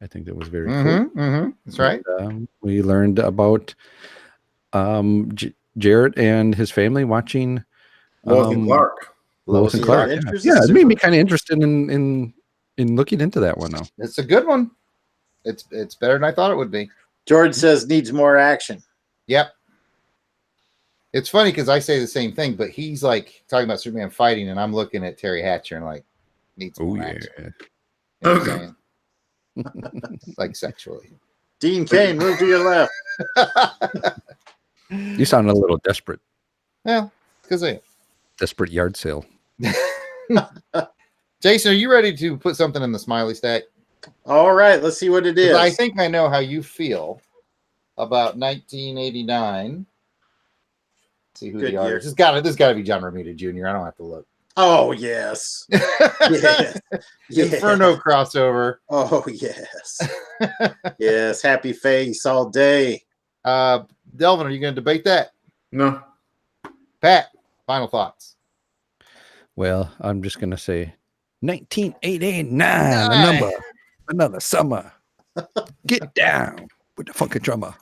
I think that was very cool. That's right. And, we learned about Jarrett and his family watching Lois and Clark. Lois and Clark. Yeah, it made me kind of interested in looking into that one now. It's a good one. It's better than I thought it would be. George says needs more action. Yep. It's funny because I say the same thing, but he's like talking about Superman fighting, and I'm looking at Terry Hatcher and like needs more action. You know what I'm saying? Like sexually. Dean Kane, move to your left. You sound a little desperate. Well, because I desperate yard sale. Jason, are you ready to put something in the smiley stack? All right, let's see what it is. I think I know how you feel about 1989. Let's see who Good the artist. year. This got to be John Romita Jr. I don't have to look. Oh yes. Yes. Inferno crossover. Oh yes. Yes. Happy face all day. Delvin, are you going to debate that? No. Pat, final thoughts. Well, I'm just going to say 1989, a number, another summer. Get down with the funky drummer.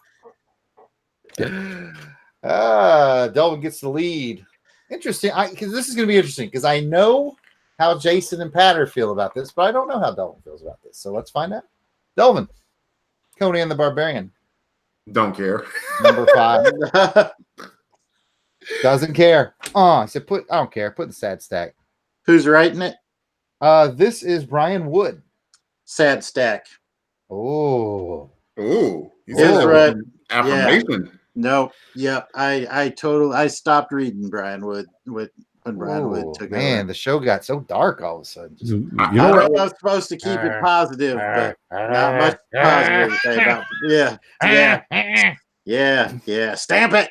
Delvin gets the lead. Interesting. Because this is going to be interesting because I know how Jason and Patter feel about this, but I don't know how Delvin feels about this. So let's find out. Delvin, Conan the Barbarian. Don't care. Number 5. Doesn't care. I said I don't care. Put in the sad stack. Who's writing it? This is Brian Wood. Sad stack. Oh. He's right. Affirmation. Yeah. No. Yep. I stopped reading Brian Wood when Brian Wood took over. The show got so dark all of a sudden. I know I was supposed to keep it positive, but not much positive to say about it. Yeah. Stamp it.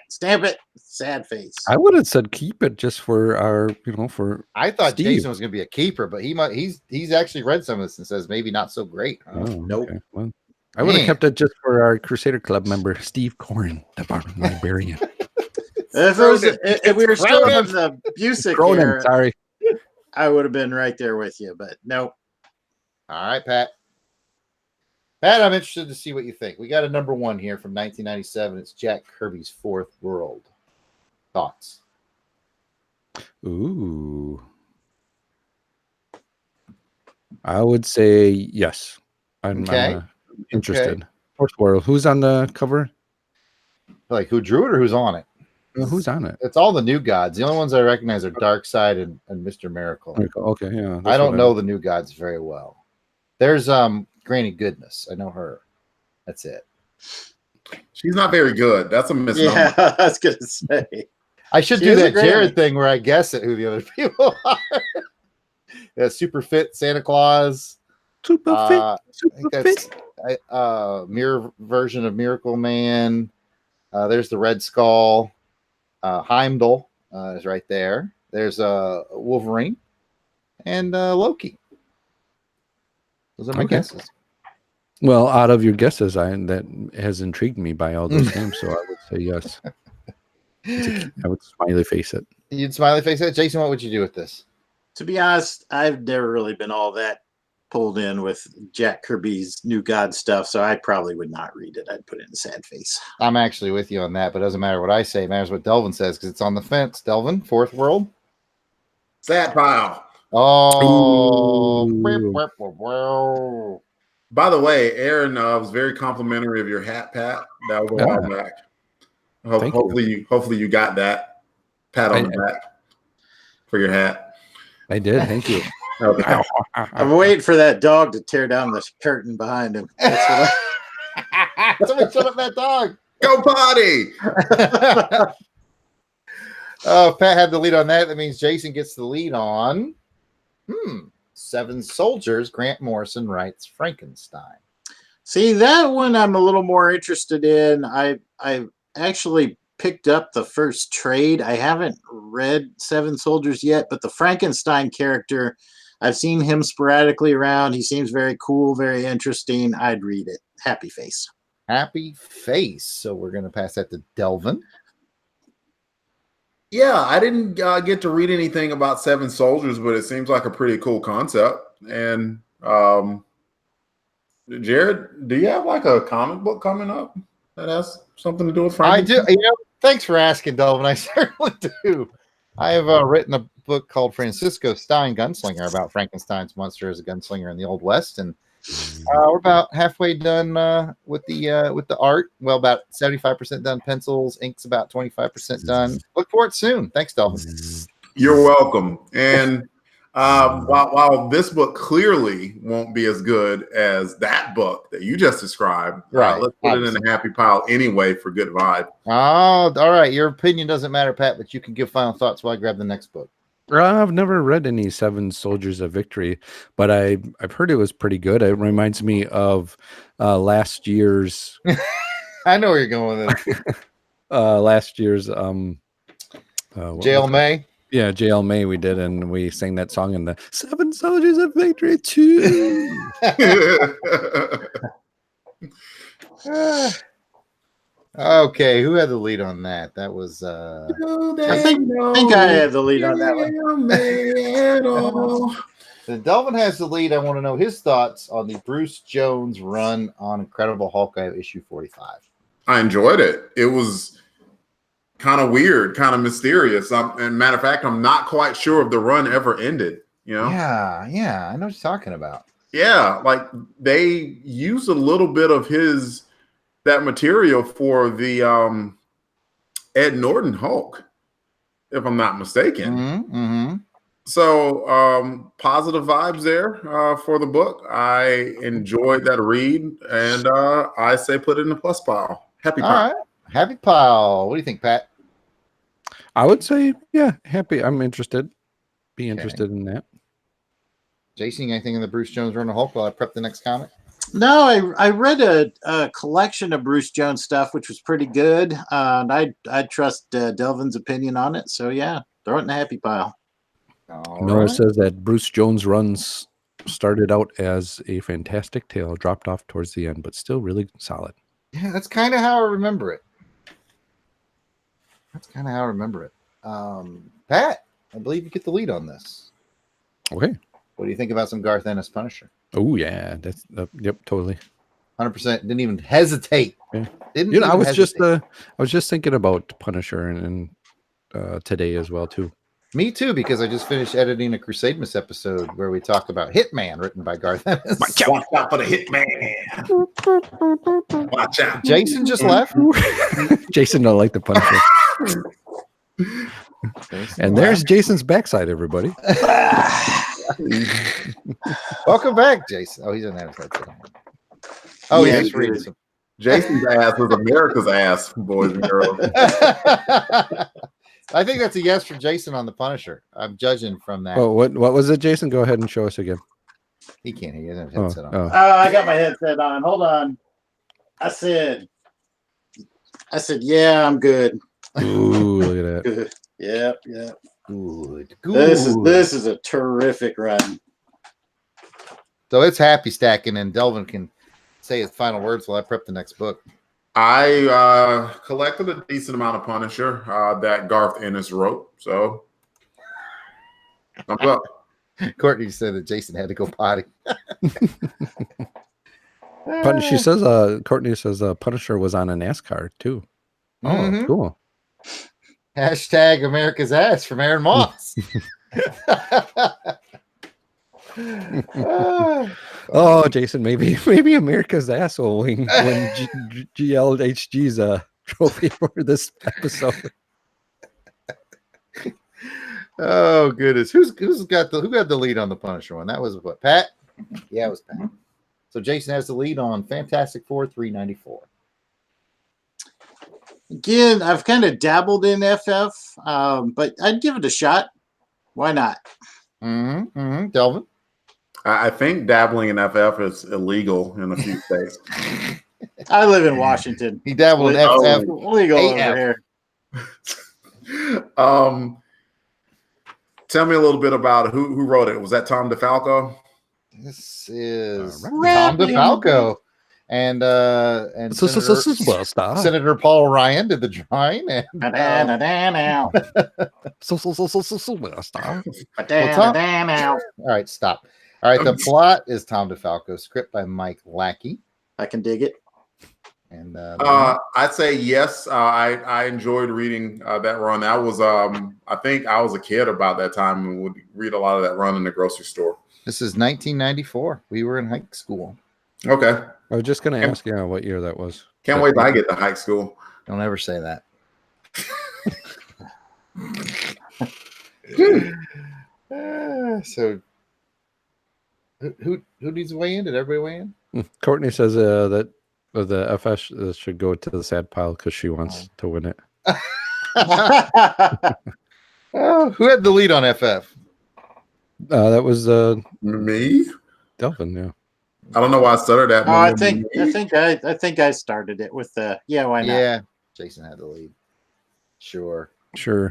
Sad face. I would have said keep it just for our, for. I thought Steve. Jason was going to be a keeper, but he's actually read some of this and says maybe not so great. Nope. Okay. Well, I would have kept it just for our Crusader Club member, Steve Corrin, the librarian. If we were still in the Busick era, sorry, I would have been right there with you, but nope. All right, Pat. Pat, I'm interested to see what you think. We got a number 1 here from 1997. It's Jack Kirby's Fourth World. Thoughts? Ooh. I would say yes. I'm interested. Fourth World. Who's on the cover? Like who drew it or who's on it? Who's on it? It's all the new gods. The only ones I recognize are Darkseid and Mr. Miracle. Okay, yeah. I don't know the new gods very well. There's Granny Goodness. I know her. That's it. She's not very good. That's a misnomer. Yeah, I was gonna say. I should do that Jared thing where I guess at who the other people are. Super Fit Santa Claus. Super fit. Mirror version of Miracle Man. There's the Red Skull. Heimdall is right there. There's Wolverine and Loki. Those are my guesses. Well, out of your guesses, that has intrigued me by all those names, so I would say yes. I would smiley face it. You'd smiley face it? Jason, what would you do with this? To be honest, I've never really been all that pulled in with Jack Kirby's New God stuff, so I probably would not read it. I'd put it in sad face. I'm actually with you on that, but it doesn't matter what I say. It matters what Delvin says because it's on the fence. Delvin, Fourth World. Sad pile. Oh. By the way, Aaron was very complimentary of your hat, Pat. That was a while back. Hopefully you got that pat on the back for your hat. I did. Thank you. Okay. I'm waiting for that dog to tear down the curtain behind him. That's what Somebody shut up that dog. Go potty. Oh, Pat had the lead on that. That means Jason gets the lead on Seven Soldiers. Grant Morrison writes Frankenstein. See, that one I'm a little more interested in. I actually picked up the first trade. I haven't read Seven Soldiers yet, but the Frankenstein character, I've seen him sporadically around. He seems very cool, very interesting. I'd read it. Happy face. Happy face. So we're going to pass that to Delvin. Yeah, I didn't get to read anything about Seven Soldiers, but it seems like a pretty cool concept. And Jared, do you have like a comic book coming up that has something to do with Frankenstein? I do. Thanks for asking, Delvin. I certainly do. I have written a book called Francisco Stein, Gunslinger, about Frankenstein's monster as a gunslinger in the Old West, and we're about halfway done with the art. Well, about 75% done. Pencils, ink's about 25% done. Look for it soon. Thanks, Delvin. You're welcome. And while this book clearly won't be as good as that book that you just described, right? Let's put it in a happy pile anyway for good vibe. Oh, all right. Your opinion doesn't matter, Pat, but you can give final thoughts while I grab the next book. I've never read any Seven Soldiers of Victory, but I've heard it was pretty good. It reminds me of last year's. I know where you're going with it. Last year's Jail May. Yeah, JL May we did, and we sang that song in the Seven Soldiers of Victory 2. Okay, who had the lead on that? That was I think I had the lead on that one. Then Delvin has the lead. I want to know his thoughts on the Bruce Jones run on Incredible Hulk issue 45. I enjoyed it. It was kind of weird, kind of mysterious. And matter of fact, I'm not quite sure if the run ever ended. You know? Yeah, I know what you're talking about. Yeah, like they used a little bit of that material for the Ed Norton Hulk, if I'm not mistaken. Mm-hmm. So positive vibes there for the book. I enjoyed that read, and I say put it in the plus pile. Happy pile. All right. Happy pile. What do you think, Pat? I would say, yeah, happy. I'm interested. Be interested in that. Jason, anything in the Bruce Jones run of Hulk while I prep the next comic? No, I read a collection of Bruce Jones stuff, which was pretty good. And I trust Delvin's opinion on it. So, yeah, throw it in the happy pile. Miller says that Bruce Jones runs started out as a fantastic tale, dropped off towards the end, but still really solid. Yeah, that's kind of how I remember it. Pat, I believe you get the lead on this. Okay. What do you think about some Garth Ennis Punisher? Oh yeah, that's yep, totally. 100%. Didn't even hesitate. Yeah. I was just thinking about Punisher and today as well too. Me too, because I just finished editing a Crusade Miss episode where we talk about Hitman, written by Garth Ennis. Watch out for the Hitman. Watch out. Jason just left. Jason don't like the Punisher. And there's Jason's backside, everybody. Welcome back, Jason. Oh, he's in that headset. Oh, yeah, he's reading some. Jason's ass was America's ass, boys and girls. I think that's a yes for Jason on the Punisher. I'm judging from that. Oh, what was it, Jason? Go ahead and show us again. He can't. He doesn't have headset on. Oh, I got my headset on. Hold on. I said, yeah, I'm good. Ooh, look at that. Good. Yep. Good. This is a terrific run. So it's happy stacking, and Delvin can say his final words while I prep the next book. I collected a decent amount of Punisher that Garth Ennis wrote. So, thumbs up. Courtney said that Jason had to go potty. She says, Courtney says, Punisher was on a NASCAR too. Oh, cool. Hashtag America's Ass from Aaron Moss. Oh, Jason, maybe America's asshole when GLHG's trophy for this episode. Oh goodness, who got the lead on the Punisher one? That was what, Pat? Yeah, it was Pat. So Jason has the lead on Fantastic Four 394. Again, I've kind of dabbled in FF, but I'd give it a shot. Why not? Delvin? I think dabbling in FF is illegal in a few states. I live in Washington. He dabbled in FF. Legal over here. Tell me a little bit about who wrote it. Was that Tom DeFalco? This is Tom DeFalco. And Senator Paul Ryan did the drawing. And, all right, stop. All right, the plot is Tom DeFalco, script by Mike Lackey. I can dig it. And I'd say yes. I enjoyed reading that run. That was I think I was a kid about that time and would read a lot of that run in the grocery store. This is 1994. We were in high school. Okay. I was just going to ask, what year that was. Can't wait till I get to high school. Don't ever say that. So, who needs to weigh in? Did everybody weigh in? Courtney says that the FS should go to the sad pile because she wants to win it. Who had the lead on FF? That was me, Delvin. Yeah. I don't know why I stuttered that. I think I started it with the why not? Yeah, Jason had the lead. Sure. All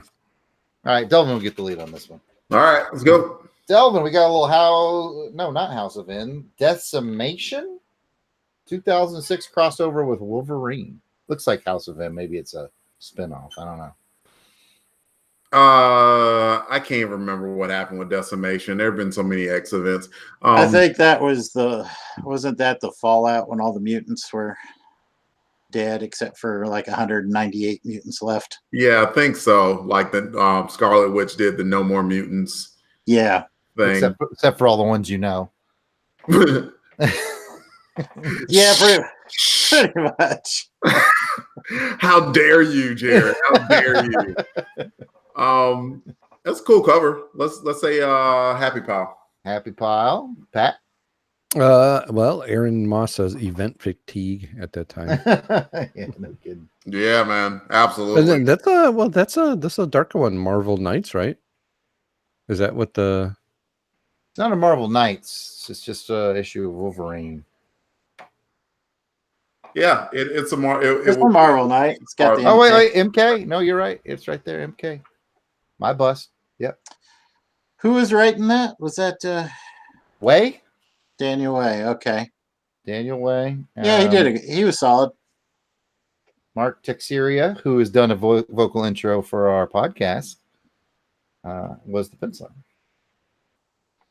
right, Delvin will get the lead on this one. All right, let's go. Delvin, we got a little not House of N, Decimation, 2006 crossover with Wolverine. Looks like House of N. Maybe it's a spinoff. I don't know. I can't remember what happened with Decimation. There have been so many X events. I think that was wasn't that the fallout when all the mutants were dead except for like 198 mutants left? Yeah, I think so. Like the Scarlet Witch did the No More Mutants. Yeah. Thing. Except for all the ones you know. Yeah, pretty much. How dare you, Jared? How dare you? That's a cool cover. Let's say Happy Pile. Happy Pile. Pat? Well, Aaron Moss says event fatigue at that time. Yeah, no kidding. Yeah, man. Absolutely. And then that's a darker one, Marvel Knights, right? Is that what the It's not a Marvel Knights, it's just an issue of Wolverine. Yeah, it's a Marvel Knight. It's got the MK. Wait, MK? No, you're right. It's right there, MK. My bust. Yep. Who was writing that? Was that Way? Daniel Way? Okay. Daniel Way. Yeah, he did. He was solid. Mark Texiera, who has done a vocal intro for our podcast, was the penciler.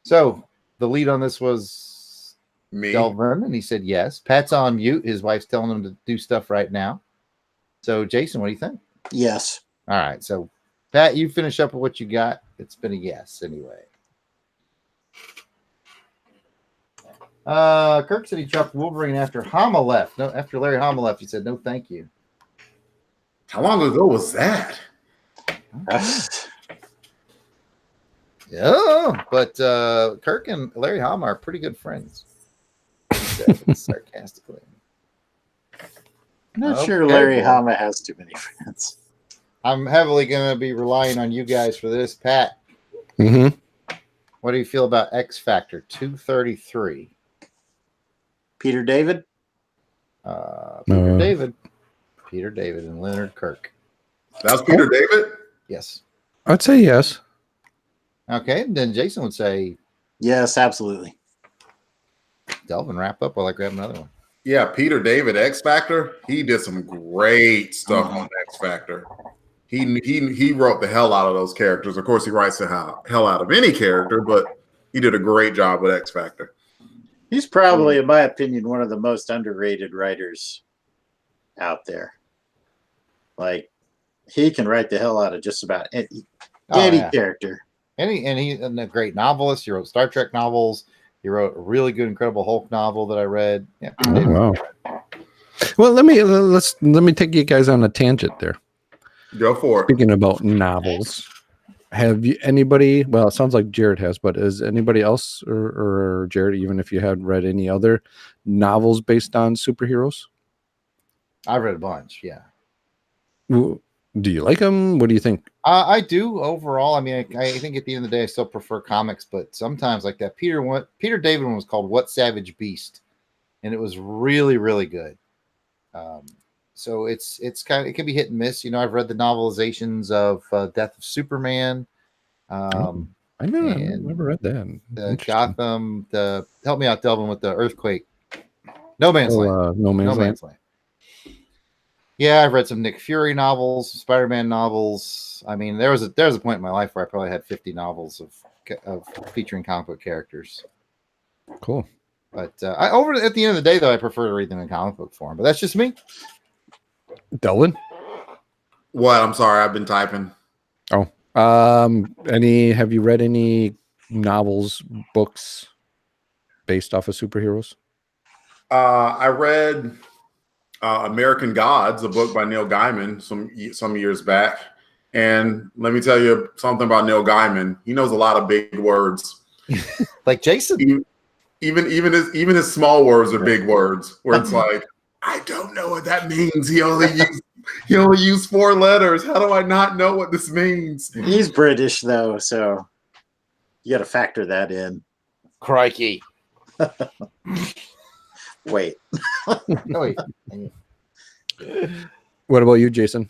So the lead on this was me, Delvin, and he said yes. Pat's on mute. His wife's telling him to do stuff right now. So, Jason, what do you think? Yes. All right. So, Pat, you finish up with what you got. It's been a yes anyway. Kirk said he dropped Wolverine after Hama left. No, after Larry Hama left, he said no, thank you. How long ago was that? Yeah, but Kirk and Larry Hama are pretty good friends. Sarcastically. I'm not sure Larry Hama has too many friends. I'm heavily going to be relying on you guys for this. Pat, what do you feel about X Factor 233? Peter David? Peter David and Leonard Kirk. That was Peter David? Yes. I'd say yes. Okay, then Jason would say yes, absolutely. Delvin, wrap up while I grab another one. Yeah, Peter David, X Factor. He did some great stuff on X Factor. He wrote the hell out of those characters. Of course, he writes the hell out of any character, but He did a great job with X Factor. He's probably, in my opinion, one of the most underrated writers out there. Like, he can write the hell out of just about any character. And he's a great novelist. He wrote Star Trek novels. He wrote a really good Incredible Hulk novel that I read. Yeah. Oh, wow. Well, let me take you guys on a tangent there. Go for it. Speaking about novels, have you anybody? Well, it sounds like Jared has, but is anybody else or Jared, even if you had read any other novels based on superheroes? I've read a bunch. Yeah. Do you like them? What do you think? I do overall. I mean, I think at the end of the day, I still prefer comics, but sometimes like that Peter David one was called What Savage Beast, and it was really, really good. So it can be hit and miss. You know, I've read the novelizations of Death of Superman. I've never read that. The Gotham. Help me out, Delvin, with the earthquake. No Man's Land. No Man's Land. Yeah, I've read some Nick Fury novels, Spider-Man novels. I mean, there was a point in my life where I probably had 50 novels of featuring comic book characters. Cool. But at the end of the day, though, I prefer to read them in comic book form. But that's just me. Delvin? What? I'm sorry, I've been typing. Oh, have you read any novels, books based off of superheroes? I read American Gods, a book by Neil Gaiman some years back. And let me tell you something about Neil Gaiman. He knows a lot of big words. Like Jason? Even his small words are big words, where it's like, I don't know what that means. He only used 4 letters. How do I not know what this means? He's British, though, so you got to factor that in. Crikey. Wait. Wait. What about you, Jason?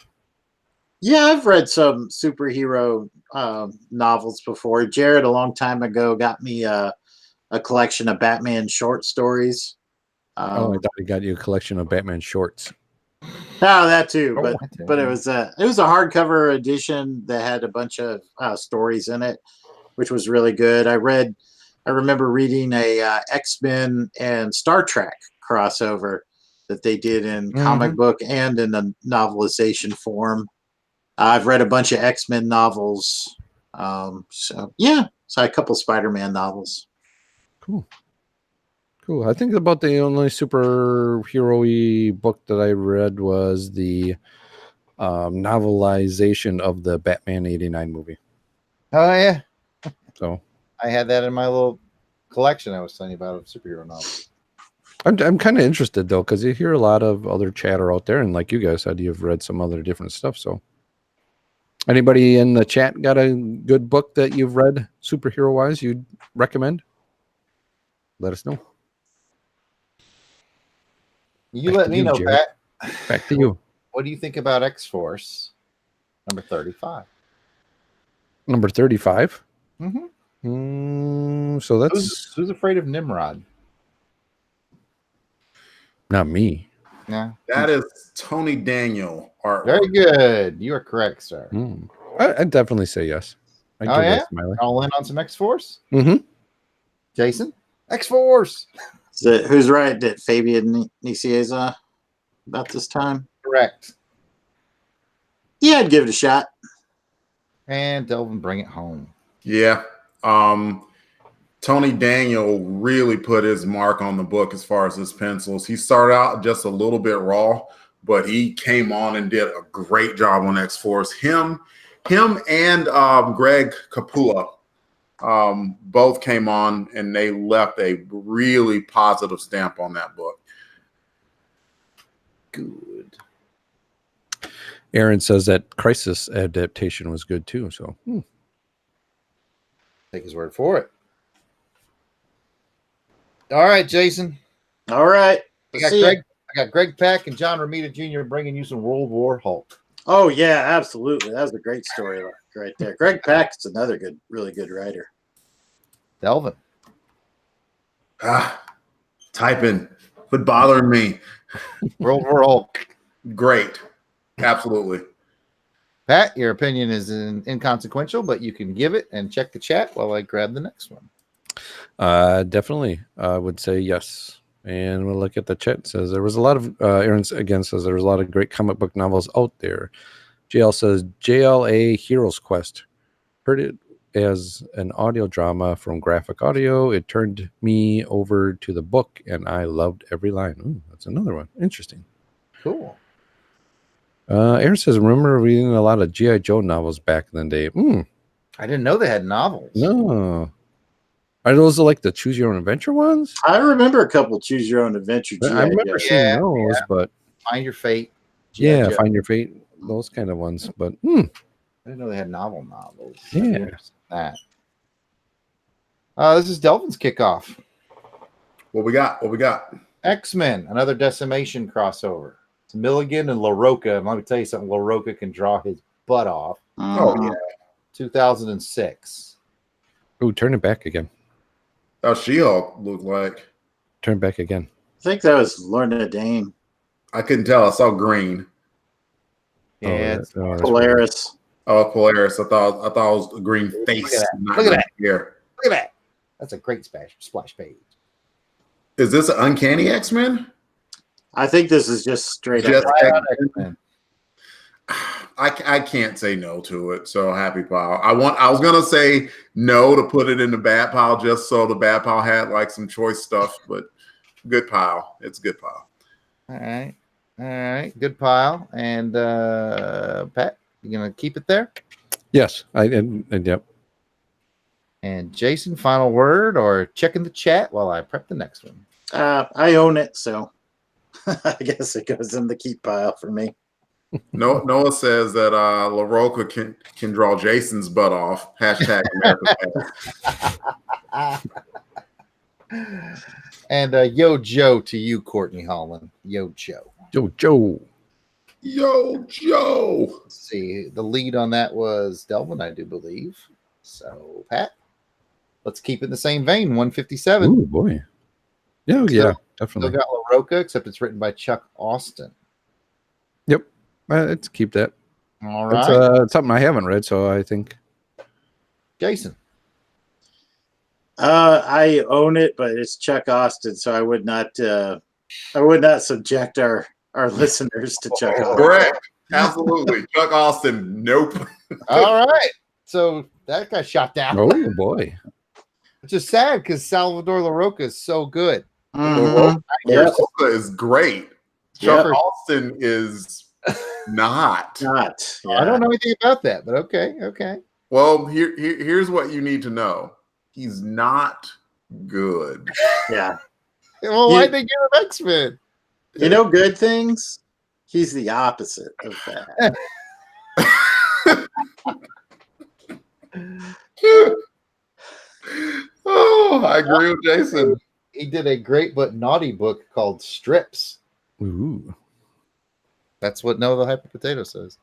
Yeah, I've read some superhero novels before. Jared, a long time ago, got me a collection of Batman short stories. I thought he got you a collection of Batman shorts. Oh, that too. But it was a hardcover edition that had a bunch of stories in it, which was really good. I remember reading a X-Men and Star Trek crossover that they did in comic book and in the novelization form. I've read a bunch of X-Men novels. So a couple Spider-Man novels. Cool. I think about the only superhero-y book that I read was the novelization of the Batman '89 movie. Oh, yeah. So I had that in my little collection I was telling you about of superhero novels. I'm kind of interested, though, because you hear a lot of other chatter out there, and like you guys said, you've read some other different stuff. So anybody in the chat got a good book that you've read superhero-wise you'd recommend? Let us know. You let me know, Jared. Pat. Back to you. What do you think about X-Force number 35? Number 35? Mm-hmm. So that's... Who's afraid of Nimrod? Not me. Yeah. That is Tony Daniel artwork. Very good. You are correct, sir. I'd definitely say yes. I'd give that a smiley. All in on some X-Force? Mm-hmm. Jason? X-Force! Who's right? Did Fabian Nicieza about this time? Correct. Yeah, I'd give it a shot. And Delvin, bring it home. Yeah. Tony Daniel really put his mark on the book as far as his pencils. He started out just a little bit raw, but he came on and did a great job on X-Force. Him and Greg Capullo both came on, and they left a really positive stamp on that book. Good. Aaron says that Crisis adaptation was good too. So take his word for it. All right, Jason. All right. I got Greg Pak and John Romita Jr. bringing you some World War Hulk. Oh yeah, absolutely. That was a great story right there. Greg Pak's another really good writer. Delvin. Typing. Quit bothering me. World War Hulk. Great. Absolutely. Pat, your opinion is inconsequential, but you can give it and check the chat while I grab the next one. Definitely, I would say yes. And we'll look at the chat. It says there was a lot of Aaron again says there was a lot of great comic book novels out there. JL says JLA Heroes Quest. Heard it as an audio drama from Graphic Audio. It turned me over to the book, and I loved every line. Ooh, that's another one. Interesting. Cool. Aaron says, remember reading a lot of G.I. Joe novels back in the day? I didn't know they had novels. No. Are those like the Choose Your Own Adventure ones? I remember a couple Choose Your Own Adventure. I remember seeing those, but Find Your Fate. Yeah, Find Your Fate, those kind of ones. But I didn't know they had novels. Yeah. That. This is Delvin's kickoff. What we got? X-Men, another Decimation crossover. It's Milligan and LaRocca. And let me tell you something, LaRocca can draw his butt off. Oh, yeah. 2006. Ooh, turn it back again. Oh, She-Hulk looked like. Turn back again. I think that was Lorna Dane. I couldn't tell. I saw green. Yeah, Polaris. Oh, Polaris. I thought it was a green face. Look at that. Here. Look at that. That's a great splash page. Is this an Uncanny X-Men? I think this is just straight Just up. X-Men. I can't say no to it. So happy pile. I was gonna say no to put it in the bad pile just so the bad pile had like some choice stuff, but good pile. It's a good pile. All right. Good pile. And Pat, you gonna keep it there? Yes, yep. And Jason, final word or checking the chat while I prep the next one. I own it, so I guess it goes in the keep pile for me. Noah says that LaRocca can draw Jason's butt off. Hashtag America. And Yo Joe to you, Courtney Holland. Yo Joe. Yo Joe. Let's see. The lead on that was Delvin, I do believe. So, Pat, let's keep it in the same vein. 157. Ooh, boy. Yeah, definitely. Still got LaRocca, except it's written by Chuck Austin. Yep. Let's keep that. All right. It's something I haven't read, so I think. Jason. I own it, but it's Chuck Austin, so I would not subject our listeners to Chuck Austin. Correct. Absolutely. Chuck Austin. Nope. All right. So that got shot down. Oh boy. Which is sad because Salvador LaRocca is so good. Mm-hmm. LaRocca is great. Chuck Austin is not. Yeah. I don't know anything about that, but okay. Well, here's what you need to know. He's not good. Yeah. Well, why'd they give him X-Men? You know good things? He's the opposite of that. Oh, I agree with Jason. He did a great but naughty book called Strips. Ooh. That's what Noah the Hyper Potato says.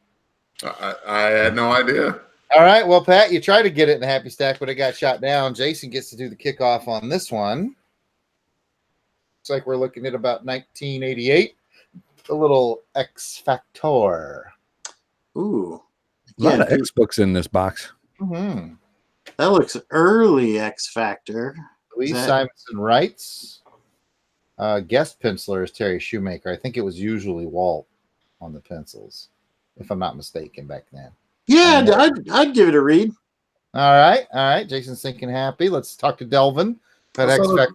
I had no idea. All right. Well, Pat, you tried to get it in the happy stack, but it got shot down. Jason gets to do the kickoff on this one. Looks like we're looking at about 1988. A little X Factor. Ooh. A lot of X books in this box. Mm-hmm. That looks early X Factor. Louise Simonson writes. Guest penciler is Terry Shoemaker. I think it was usually Walt on the pencils, if I'm not mistaken, back then. Yeah, I'd give it a read. All right. Jason's thinking happy. Let's talk to Delvin. X Factor.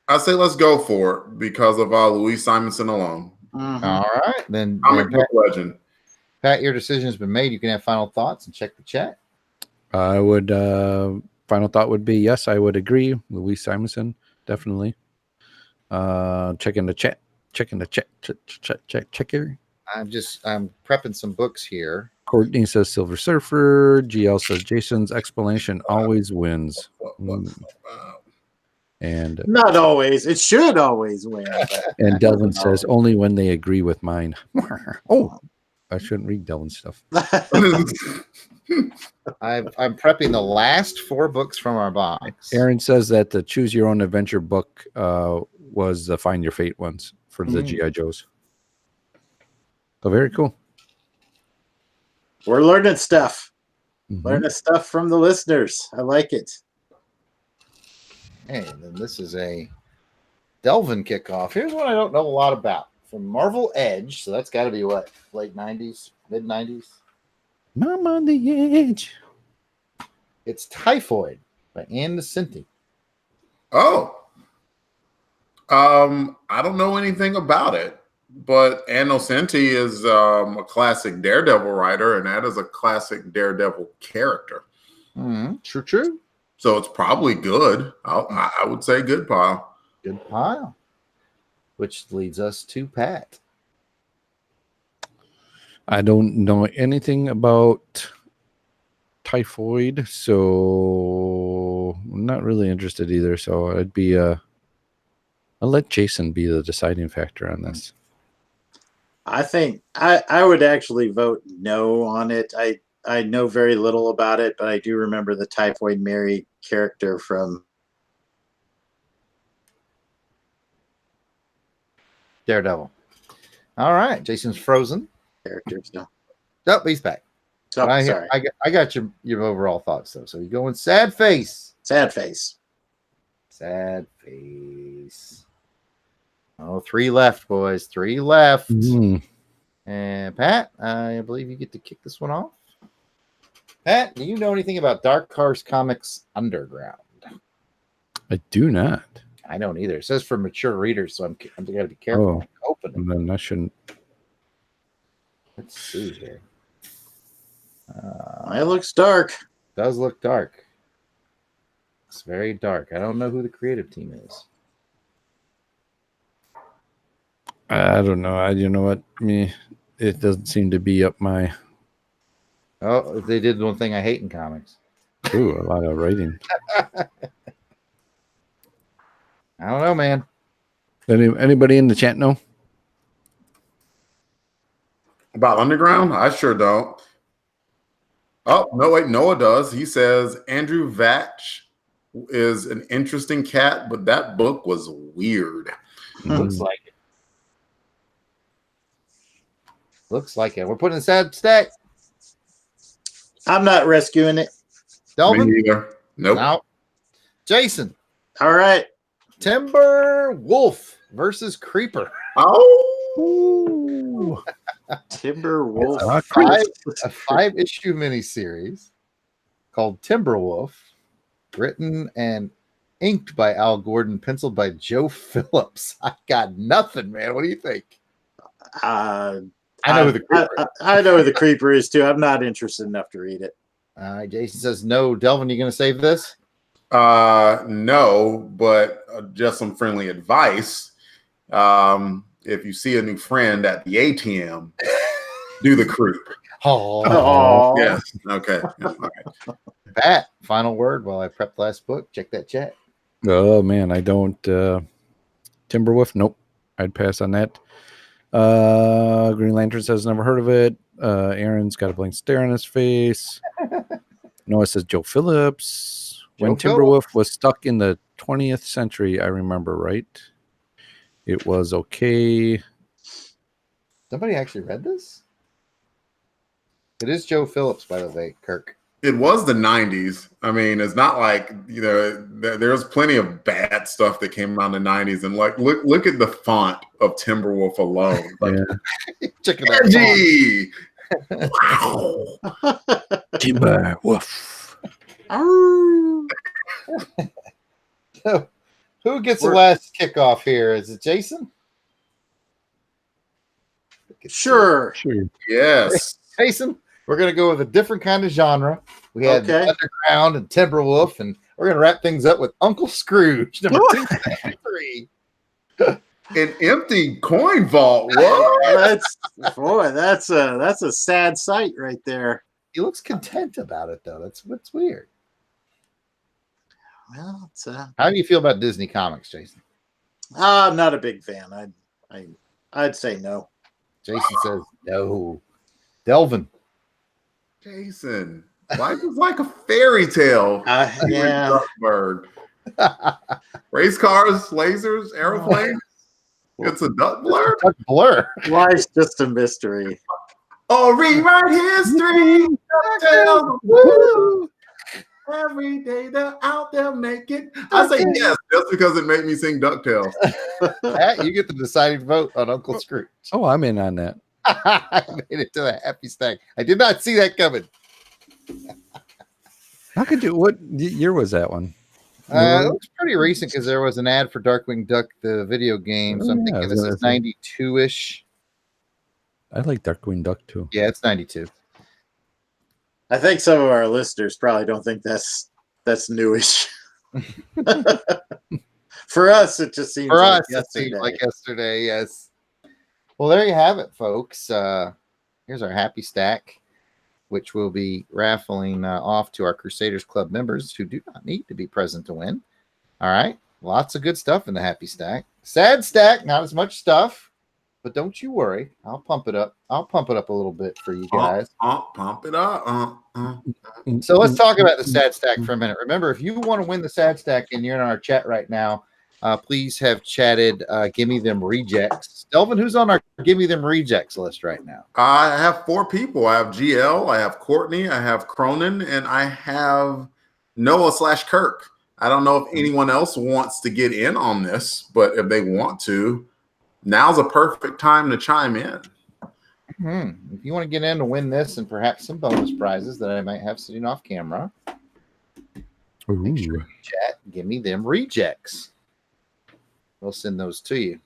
I say let's go for it because of Louise Simonson alone. Mm-hmm. All right. Then Comic book legend. Pat, your decision has been made. You can have final thoughts and check the chat. I would final thought would be yes, I would agree. Louise Simonson, definitely. Checking the chat. Check here. I'm prepping some books here. Courtney says Silver Surfer. GL says Jason's explanation always wins. And not always. It should always win. And Delvin says only when they agree with mine. Oh, I shouldn't read Delvin's stuff. I'm prepping the last 4 books from our box. Aaron says that the Choose Your Own Adventure book was the Find Your Fate ones for the G.I. Joes. So very cool. We're learning stuff. Mm-hmm. Learning stuff from the listeners. I like it. And then this is a Delvin kickoff. Here's one I don't know a lot about. From Marvel Edge. So that's got to be what? Late 90s? Mid 90s? I'm on the edge. It's Typhoid by Ann Nesenti. Oh. I don't know anything about it, but Ann Nesenti is a classic Daredevil writer, and that is a classic Daredevil character. True. So it's probably good. I would say good pile. Good pile. Which leads us to Pat. I don't know anything about Typhoid, so I'm not really interested either. So I'd be I'll let Jason be the deciding factor on this. I think I would actually vote no on it. I know very little about it, but I do remember the Typhoid Mary character from Daredevil. All right. Jason's frozen. characters. No. Oh, he's back. So, sorry. I got your overall thoughts, though. So you're going sad face. Sad face. Sad face. Oh, 3 left, boys. 3 left. And Pat, I believe you get to kick this one off. Pat, do you know anything about Dark Horse Comics Underground? I do not. I don't either. It says for mature readers, so I'm going to be careful. Open Then I shouldn't. Let's see here. It looks dark. Does look dark. It's very dark. I don't know who the creative team is. I don't know. You know what? It doesn't seem to be up my. Oh, they did one thing I hate in comics. Ooh, a lot of writing. I don't know, man. Anybody in the chat know? About Underground? I sure don't. Oh, no, wait, Noah does. He says Andrew Vatch is an interesting cat, but that book was weird. Looks like it. Looks like it. We're putting a sad stack. I'm not rescuing it. Delvin? Me neither. Nope. No. Jason. All right. Timber Wolf versus Creeper. Oh. Timber Wolf. A 5-issue miniseries called Timberwolf, written and inked by Al Gordon, penciled by Joe Phillips. I got nothing, man. What do you think? I know who the Creeper is. I know who the Creeper is too. I'm not interested enough to read it. All right, Jason says no. Delvin, you going to save this? No, but just some friendly advice. If you see a new friend at the ATM, do the creep. Oh, yes. Okay. Okay. Pat, final word while I prep the last book. Check that chat. Oh man, I don't. Timberwolf, nope. I'd pass on that. Green Lantern says never heard of it. Aaron's got a blank stare on his face. Noah says Joe Phillips. When Timberwolf was stuck in the 20th century, I remember, right? It was okay. Somebody actually read this? It is Joe Phillips, by the way, Kirk. It was the 90s. I mean, it's not like, there's plenty of bad stuff that came out in the 90s. And like, look at the font of Timberwolf alone. Like, check it out. Wow. Timberwolf. So, who gets the last kickoff here? Is it Jason? Sure. Yes. Jason, we're going to go with a different kind of genre. We had Underground and Timberwolf, and we're going to wrap things up with Uncle Scrooge, number 263. An empty coin vault. What? That's a sad sight right there. He looks content about it, though. That's what's weird. Well, how do you feel about Disney Comics, Jason? I'm not a big fan. I'd say no. Jason says no. Delvin. Jason, life is like a fairy tale. Yeah. Bird. Race cars, lasers, aeroplanes. It's a duck blur. Life's just a mystery. Oh, rewrite history. Woo. Every day they're out there making I say yes, just because it made me sing DuckTales. Pat, you get the deciding vote on Uncle Scrooge. Oh, I'm in on that. I made it to the happy stack. I did not see that coming. How could you? What year was that one? It looks pretty recent because there was an ad for Darkwing Duck, the video game. So I'm thinking this is 92-ish. I like Darkwing Duck too. Yeah, it's 92. I think some of our listeners probably don't think that's newish. For us, it just seems like yesterday. Yes. Well, there you have it, folks. Here's our happy stack, which we'll be raffling off to our Crusaders Club members who do not need to be present to win. All right. Lots of good stuff in the happy stack. Sad stack, not as much stuff, but don't you worry. I'll pump it up. I'll pump it up a little bit for you guys. Pump it up. So let's talk about the sad stack for a minute. Remember, if you want to win the sad stack and you're in our chat right now, please have chatted Gimme Them Rejects. Delvin, who's on our Gimme Them Rejects list right now? I have 4 people. I have GL, I have Courtney, I have Cronin, and I have Noah/Kirk. I don't know if anyone else wants to get in on this, but if they want to, now's a perfect time to chime in. If you want to get in to win this and perhaps some bonus prizes that I might have sitting off camera, make sure you chat Gimme Them Rejects. We'll send those to you.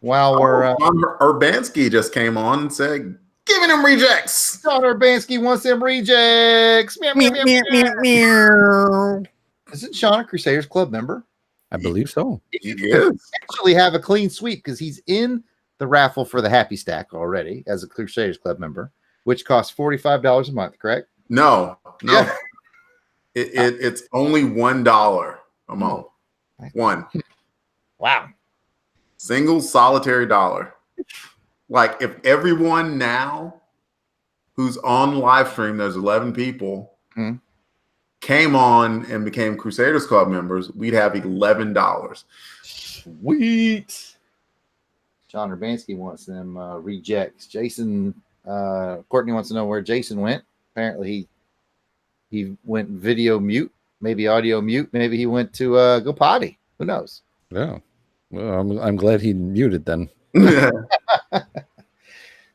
While we're Urbanski just came on and said, "Giving them rejects." John Urbanski wants them rejects. Meow, meow, meow, meow, meow. Isn't Sean a Crusaders Club member? I believe so. He is. Actually have a clean sweep because he's in the raffle for the happy stack already as a Crusaders Club member, which costs $45 a month, correct? No. Yeah. It's only $1 a month. One. Wow. Single solitary dollar. Like if everyone now who's on live stream, there's 11 people, came on and became Crusaders Club members, we'd have $11. Sweet. John Urbanski wants them rejects. Jason, Courtney wants to know where Jason went. Apparently he went video mute, maybe audio mute. Maybe he went to go potty. Who knows? Yeah. Well, I'm glad he muted then.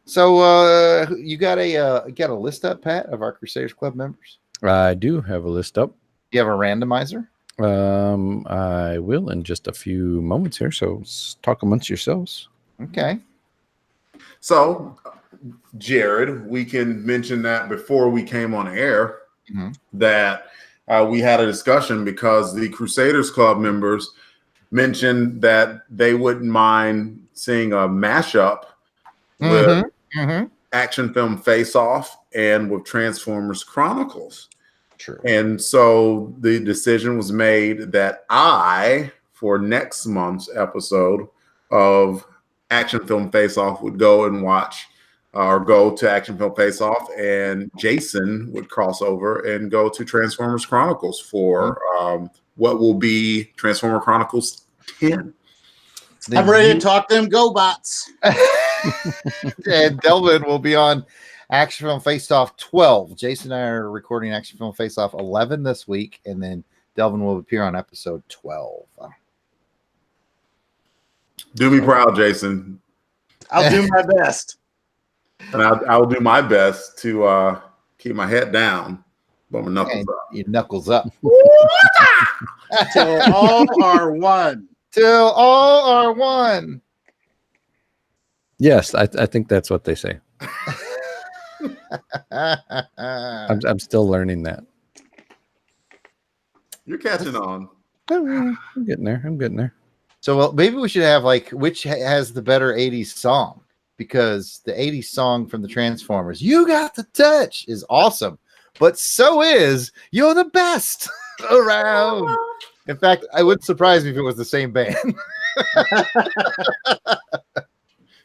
So you got a list up, Pat, of our Crusaders Club members? I do have a list up. You have a randomizer? I will in just a few moments here. So talk amongst yourselves. Okay. So, Jared, we can mention that before we came on air that we had a discussion because the Crusaders Club members mentioned that they wouldn't mind seeing a mashup with Action Film Face Off and with Transformers Chronicles. True. And so the decision was made that for next month's episode of Action Film Face Off, would go and watch or go to Action Film Face Off, and Jason would cross over and go to Transformers Chronicles for what will be Transformer Chronicles 10. I'm ready to talk them GoBots. And Delvin will be on Action Film Face Off 12. Jason and I are recording Action Film Face Off 11 this week, and then Delvin will appear on episode 12. Do me proud, Jason. I'll do my best. And I'll do my best to keep my head down, but my knuckles up. Your knuckles up. Till all are one. Till all are one. Yes, I think that's what they say. I'm still learning that. You're catching on. I'm getting there. So well, maybe we should have which has the better 80s song, because the 80s song from the Transformers, "You Got the Touch," is awesome, but so is "You're the Best Around." In fact, I wouldn't surprise me if it was the same band.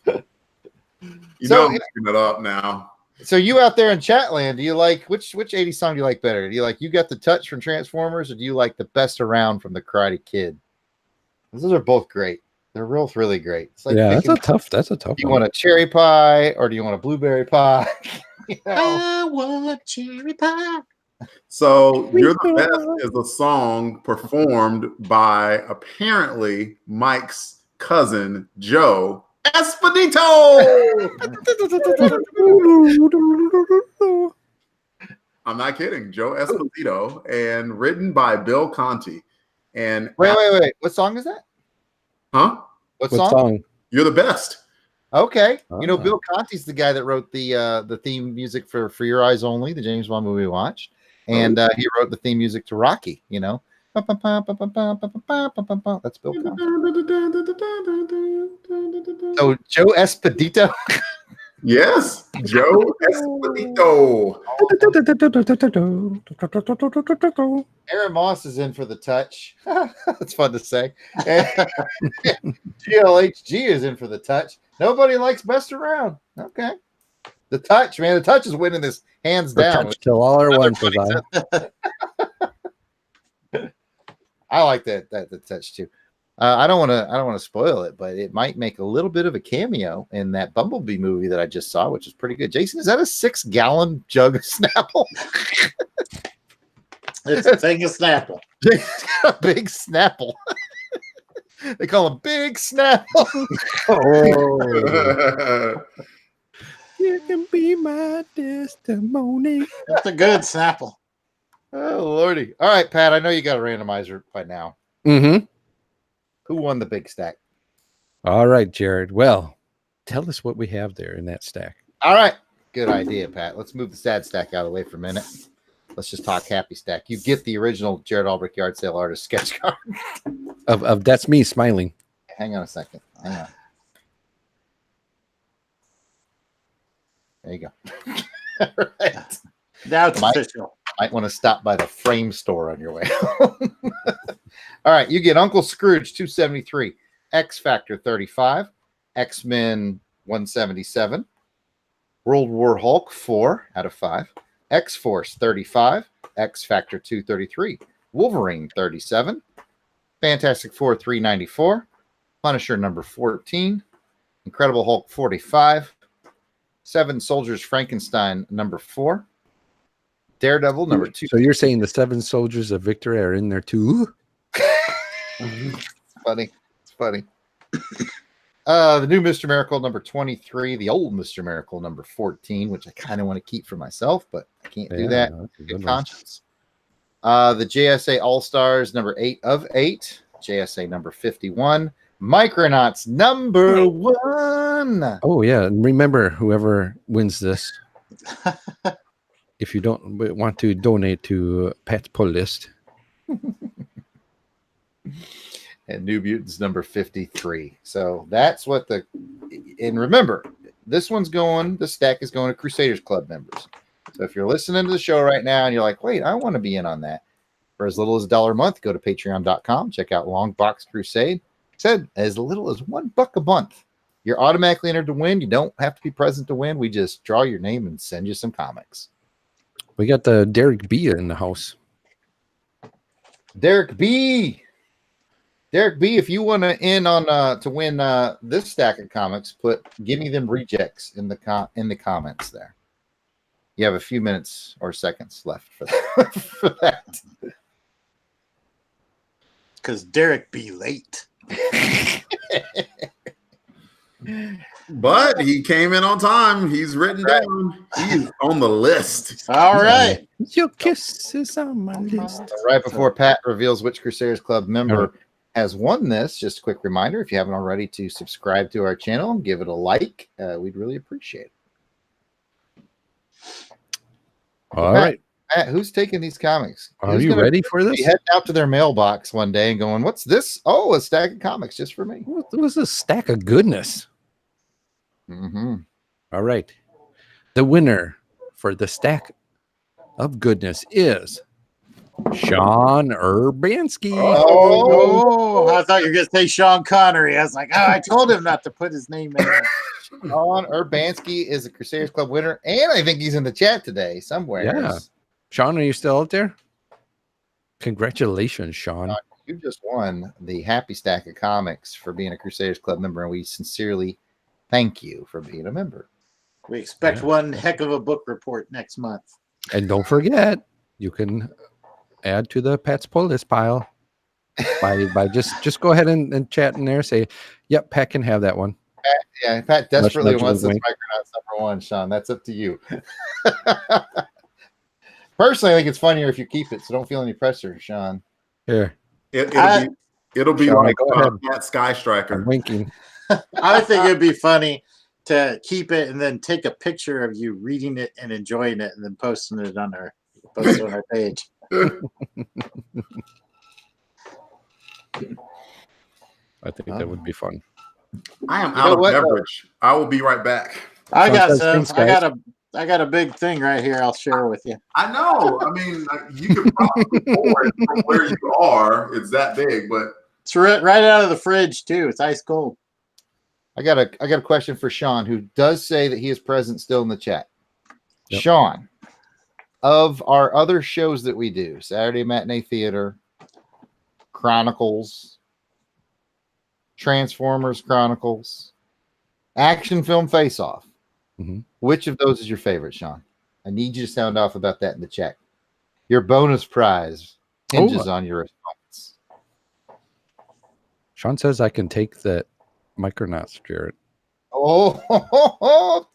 I'm picking it up now. So you out there in chat land, do you like which 80s song do you like better? Do you like "You Got the Touch" from Transformers, or do you like "The Best Around" from the Karate Kid? Those are both great. They're really great. It's like, yeah, that's a tough do you one. want a cherry pie or do you want a blueberry pie? I want cherry pie. So You're the Best is a song performed by apparently Mike's cousin, Joe Espedito. I'm not kidding. Joe Espedito, and written by Bill Conti. And wait. What song is that? Huh? What song? You're the Best. Okay. You know, Bill Conti's the guy that wrote the theme music for Your Eyes Only, the James Bond movie we watched. And he wrote the theme music to Rocky, you know. That's Bill Conti. So Joe Espedito. Yes, Joe Espedito. Aaron Moss is in for the touch. That's fun to say. GLHG is in for the touch. Nobody likes best around. Okay. The touch, man. The touch is winning this hands down. Touch till all our ones was on. I like the touch too. I don't want to spoil it, but it might make a little bit of a cameo in that Bumblebee movie that I just saw, which is pretty good. Jason, is that a 6-gallon jug of Snapple? It's a thing of Snapple. Jason's got a big Snapple. They call him Big Snapple. Oh. You can be my testimony. That's a good Snapple. Oh, Lordy. All right, Pat, I know you got a randomizer by now. Mm-hmm. Who won the big stack? All right, Jared. Well, tell us what we have there in that stack. All right. Good idea, Pat. Let's move the sad stack out of the way for a minute. Let's just talk happy stack. You get the original Jared Albrecht yard sale artist sketch card. Of that's me smiling. Hang on a second. Hang on. There you go. All right. Now it's official. Might want to stop by the frame store on your way home. All right, you get Uncle Scrooge 273, X Factor 35, X-Men 177, World War Hulk 4 out of 5, X-Force 35, X Factor 233, Wolverine 37, Fantastic Four 394, Punisher number 14, Incredible Hulk 45, Seven Soldiers Frankenstein number 4, Daredevil number 2. So you're saying the 7 soldiers of victory are in there too? It's funny. It's funny. The new Mr. Miracle number 23, the old Mr. Miracle number 14, which I kind of want to keep for myself, but I can't do that. Good conscience. The JSA All Stars number 8 of 8, JSA number 51, Micronauts number 1. Oh yeah, and remember, whoever wins this, if you don't want to donate to Pat's pull list. And New Mutants number 53. So that's what and remember, this stack is going to Crusaders Club members. So if you're listening to the show right now and you're like, wait, I want to be in on that, for as little as $1 a month, go to patreon.com, check out Longbox Crusade. Said as little as $1 a month. You're automatically entered to win. You don't have to be present to win. We just draw your name and send you some comics. We got the Derek B in the house. Derek B, if you want to in on to win this stack of comics, give me them rejects in the comments there. You have a few minutes or seconds left for that. For that. Because Derek be late. But he came in on time. He's written down. He's on the list. All right. Your kiss is on my list. Right before Pat reveals which Crusaders Club member has won this, just a quick reminder, if you haven't already, to subscribe to our channel and give it a like. We'd really appreciate it. All right. Matt, who's taking these comics? Are you ready for this? Heading out to their mailbox one day and going, what's this? Oh, a stack of comics just for me. What was a stack of goodness? Mm-hmm. All right. The winner for the stack of goodness is Sean Urbanski. Oh, I thought you were going to say Sean Connery. I was like, I told him not to put his name in there. Sean Urbanski is a Crusaders Club winner, and I think he's in the chat today somewhere. Yeah. Sean, are you still out there? Congratulations, Sean. You just won the Happy Stack of Comics for being a Crusaders Club member, and we sincerely thank you for being a member. We expect one heck of a book report next month. And don't forget, you can add to the Pat's pull list pile by just go ahead and chat in there. Say, yep, Pat can have that one. Yeah, Pat desperately Nudge, wants this wink. Micronauts #1, Sean. That's up to you. Personally, I think it's funnier if you keep it, so don't feel any pressure, Sean. Here, It'll be Sean, like go ahead. Pat Sky Striker. I'm winking. I think it'd be funny to keep it and then take a picture of you reading it and enjoying it and then posting it on our page. I think that would be fun. I am out of beverage. I will be right back. I got says, some. "Thanks, guys." I got a big thing right here. I'll share with you. I know. I mean, you could probably pour it from where you are. It's that big, but It's right out of the fridge too. It's ice cold. I got a question for Sean, who does say that he is present still in the chat. Yep. Sean, of our other shows that we do, Saturday Matinee Theater, Chronicles, Transformers Chronicles, Action Film Face Off, which of those is your favorite, Sean? I need you to sound off about that in the chat. Your bonus prize hinges on your response. Sean says I can take that Micronauts, Jared. Oh,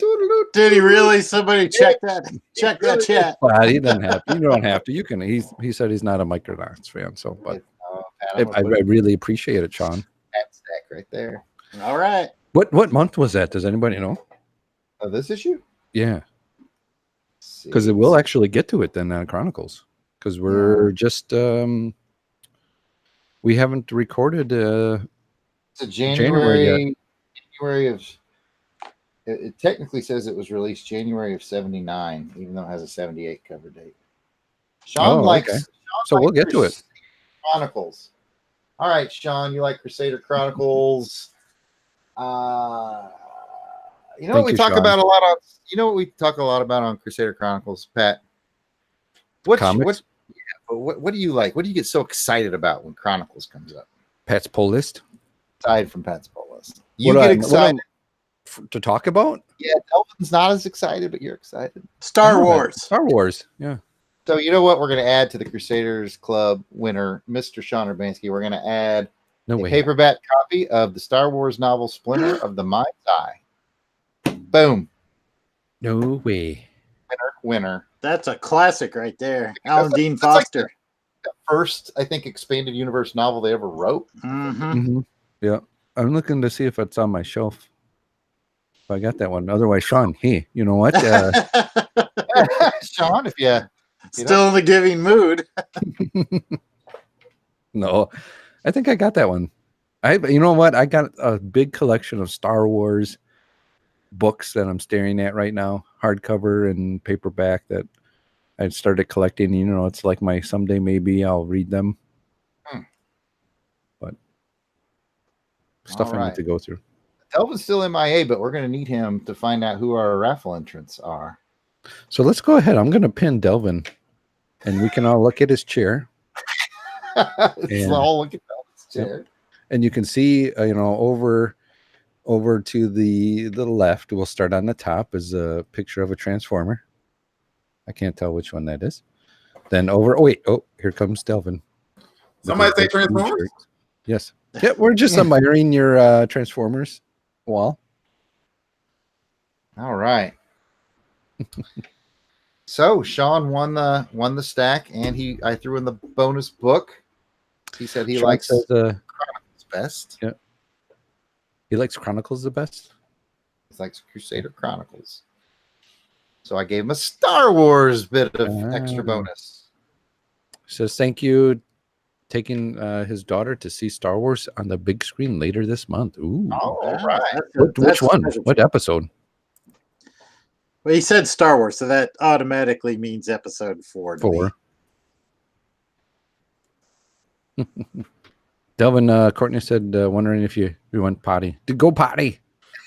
did he really? Somebody check that. Check that chat. Well, he doesn't have to. You don't have to. You can. He said he's not a Micronauts fan, so but I really appreciate it, Sean. That stack right there. All right. What month was that? Does anybody know? This issue? Yeah. Because it will actually get to it then on Chronicles. Because we're just we haven't recorded it's a January yet. January of it technically says it was released January of 79, even though it has a 78 cover date. Sean likes okay. So we'll get to it. Chronicles. All right, Sean, you like Crusader Chronicles. You know what we talk about a lot on. You know what we talk a lot about on Crusader Chronicles, Pat. What do you like? What do you get so excited about when Chronicles comes up? Pat's pull list. Aside from Pat's pull list, you get excited to talk about. Yeah, Delvin's not as excited, but you're excited. Star Wars. Yeah. So you know what? We're going to add to the Crusaders Club winner, Mr. Sean Urbanski. We're going to add a paperback copy of the Star Wars novel Splinter of the Mind's Eye. Boom. No way. Winner. That's a classic right there. Alan Dean Foster. Like the first, I think, expanded universe novel they ever wrote. Yeah. I'm looking to see if it's on my shelf. If I got that one. Otherwise, Sean, hey, you know what? Sean, if you still in the giving mood. No, I think I got that one. You know what? I got a big collection of Star Wars books that I'm staring at right now, hardcover and paperback, that I started collecting. You know, it's like my someday maybe I'll read them. But stuff I need to go through. Delvin's still MIA, but we're going to need him to find out who our raffle entrants are. So let's go ahead. I'm going to pin Delvin, and we can all look at his chair. Let's all look at Delvin's chair. And you can see, over to the left, we'll start on the top, is a picture of a Transformer. I can't tell which one that is. Then here comes Delvin. Somebody say Transformers? Yes. Yeah, we're just admiring your Transformers wall. All right. So Sean won the stack, and I threw in the bonus book. He said he likes Chronicles best. Yeah. He likes Chronicles the best. He likes Crusader Chronicles. So I gave him a Star Wars bit of extra bonus. Says thank you, taking his daughter to see Star Wars on the big screen later this month. Ooh. All right. Which one? What episode? Well, he said Star Wars, so that automatically means episode 4. 4. Delvin, Courtney said, wondering if you went potty. Go potty.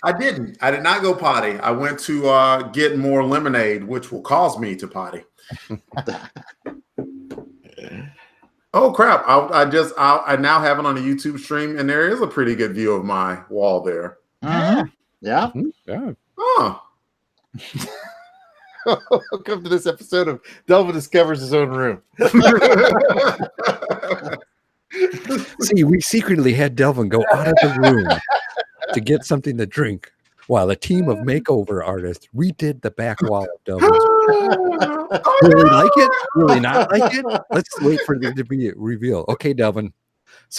I didn't. I did not go potty. I went to get more lemonade, which will cause me to potty. Oh crap! I now have it on a YouTube stream, and there is a pretty good view of my wall there. Yeah. Yeah. Oh. Welcome to this episode of Delvin Discovers His Own Room. See, we secretly had Delvin go out of the room to get something to drink while a team of makeover artists redid the back wall of Delvin's room. Really like it? Really not like it? Let's wait for it to be revealed. Okay, Delvin.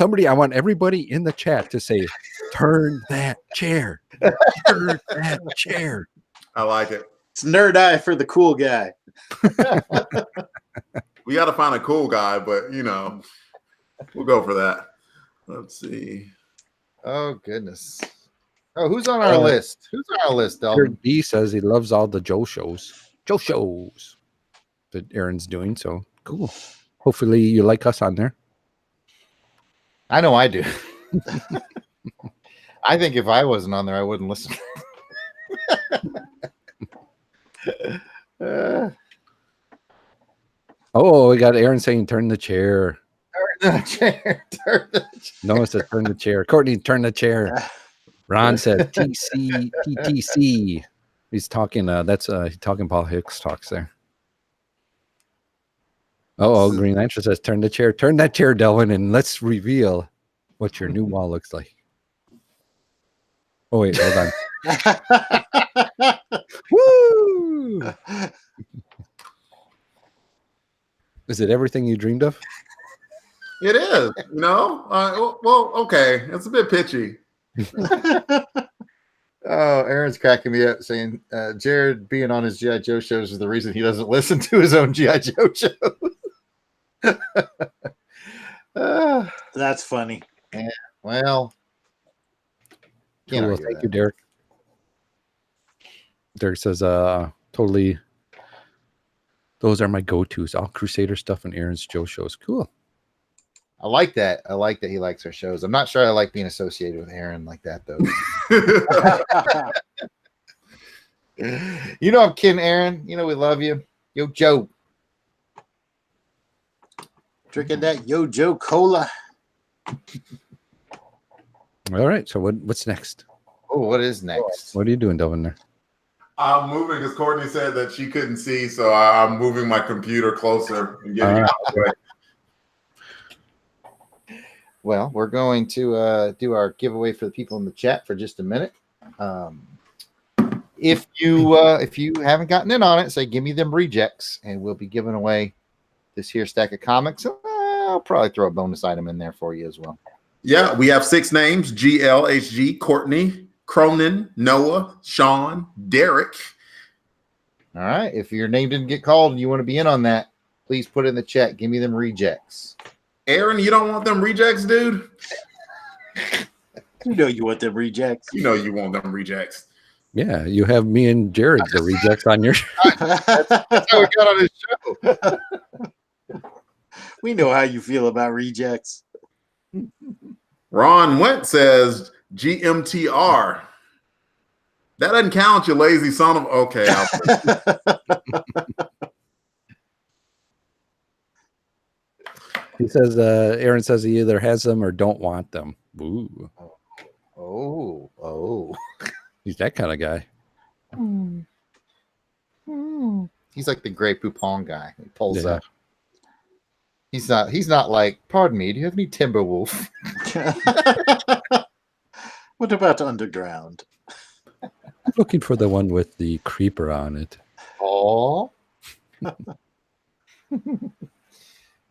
I want everybody in the chat to say, turn that chair. Turn that chair. I like it. It's nerd eye for the cool guy. We got to find a cool guy, but we'll go for that. Let's see. Oh goodness. Oh, who's on our list? Who's on our list, Delvin? B says he loves all the Joe shows that Aaron's doing. So cool. Hopefully you like us on there. I know I do. I think if I wasn't on there, I wouldn't listen. Oh, we got Aaron saying, turn the chair. Turn the chair. Turn the chair. Noah says, turn the chair. Courtney, turn the chair. Ron says, TTC. He's talking, he's talking Paul Hicks talks there. Oh, Green Lantern says, turn the chair. Turn that chair, Delvin, and let's reveal what your new wall looks like. Oh, wait, hold on. Woo! Is it everything you dreamed of? It is, well, okay. It's a bit pitchy. Oh, Aaron's cracking me up saying Jared being on his G.I. Joe shows is the reason he doesn't listen to his own G.I. Joe shows. That's funny. Yeah, well, Cool. Thank you, Derek. Derek says, totally. Those are my go-tos. All Crusader stuff and Aaron's Joe shows. Cool. I like that. I like that he likes our shows. I'm not sure I like being associated with Aaron like that, though. I'm kidding, Aaron. We love you. Yo, Joe. Drinking that Yo Joe Cola. All right. So what's next? Oh, what is next? What are you doing, Delvin, there? I'm moving because Courtney said that she couldn't see, so I'm moving my computer closer and getting out of the way. Well, we're going to do our giveaway for the people in the chat for just a minute. If you haven't gotten in on it, say give me them rejects, and we'll be giving away this here stack of comics. I'll probably throw a bonus item in there for you as well. Yeah, we have 6 names: GLHG, Courtney, Cronin, Noah, Sean, Derek. All right. If your name didn't get called and you want to be in on that, please put it in the chat. Give me them rejects. Aaron, you don't want them rejects, dude? You want them rejects. You want them rejects. Yeah, you have me and Jared, the rejects on your That's how we got on his show. We know how you feel about rejects. Ron Went says GMTR. That doesn't count, you lazy son of... Okay. He says, Aaron says he either has them or don't want them. Ooh. Oh. He's that kind of guy. He's like the Grey Poupon guy. He pulls up. He's not like, pardon me, do you have any Timberwolf? What about Underground? I'm looking for the one with the creeper on it. Oh.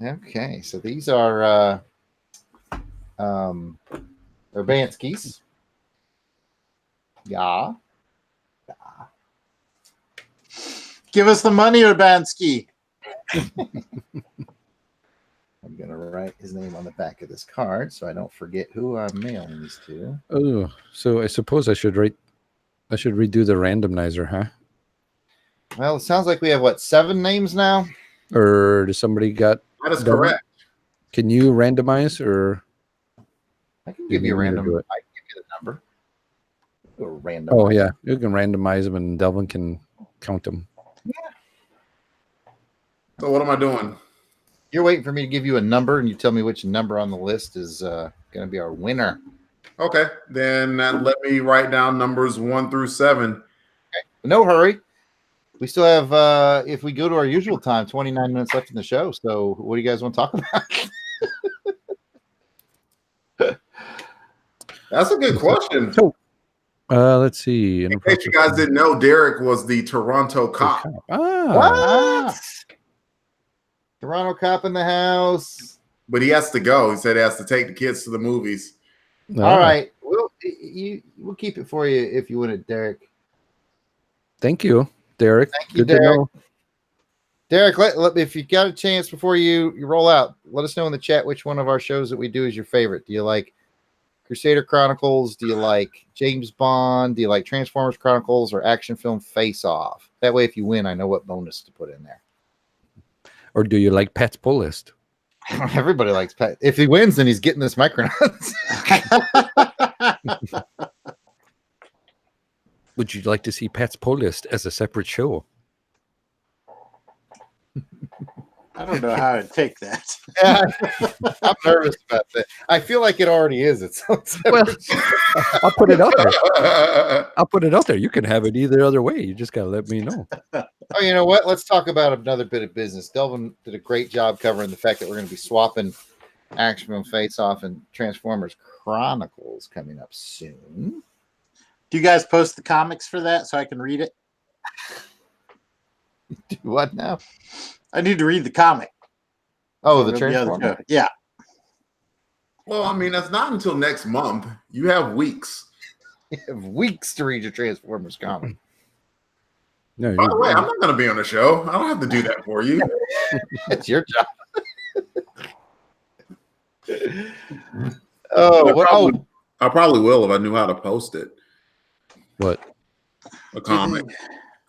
Okay, so these are Urbanskis. Yeah. Give us the money, Urbanski. I'm gonna write his name on the back of this card so I don't forget who I'm mailing these to. Oh, so I suppose I should redo the randomizer, huh? Well, it sounds like we have 7 names now? Or does somebody got... That is correct. Can you randomize, or... I can give you a random... I can give you the number. Do a random. Oh, yeah. You can randomize them, and Delvin can count them. Yeah. So what am I doing? You're waiting for me to give you a number, and you tell me which number on the list is going to be our winner. Okay. Then let me write down numbers 1 through 7. Okay. No hurry. We still have, if we go to our usual time, 29 minutes left in the show. So what do you guys want to talk about? That's a good question. So, let's see. In case you guys didn't know, Derek was the Toronto cop. What? Toronto cop in the house. But he has to go. He said he has to take the kids to the movies. All right. We'll keep it for you if you want it, Derek. Thank you, Derek. Thank you, Derek. Derek, if you got a chance before you roll out, let us know in the chat which one of our shows that we do is your favorite. Do you like Crusader Chronicles? Do you like James Bond? Do you like Transformers Chronicles or action film Face Off? That way, if you win, I know what bonus to put in there. Or do you like Pat's Pull List? Everybody likes Pat. If he wins, then he's getting this Micronauts. Would you like to see Pat's Pull List as a separate show? I don't know how to take that. Yeah, I'm nervous about that. I feel like it already is. Well, I'll put it out there. I'll put it out there. You can have it either other way. You just got to let me know. Oh, you know what? Let's talk about another bit of business. Delvin did a great job covering the fact that we're going to be swapping Action Film Face Off and Transformers Chronicles coming up soon. Do you guys post the comics for that so I can read it? Do what now? I need to read the comic. Oh, the Transformers. Yeah. Well, I mean, that's not until next month. You have weeks. You have weeks to read your Transformers comic. No, by the way, I'm not going to be on the show. I don't have to do that for you. It's your job. I probably will if I knew how to post it. What? A comic.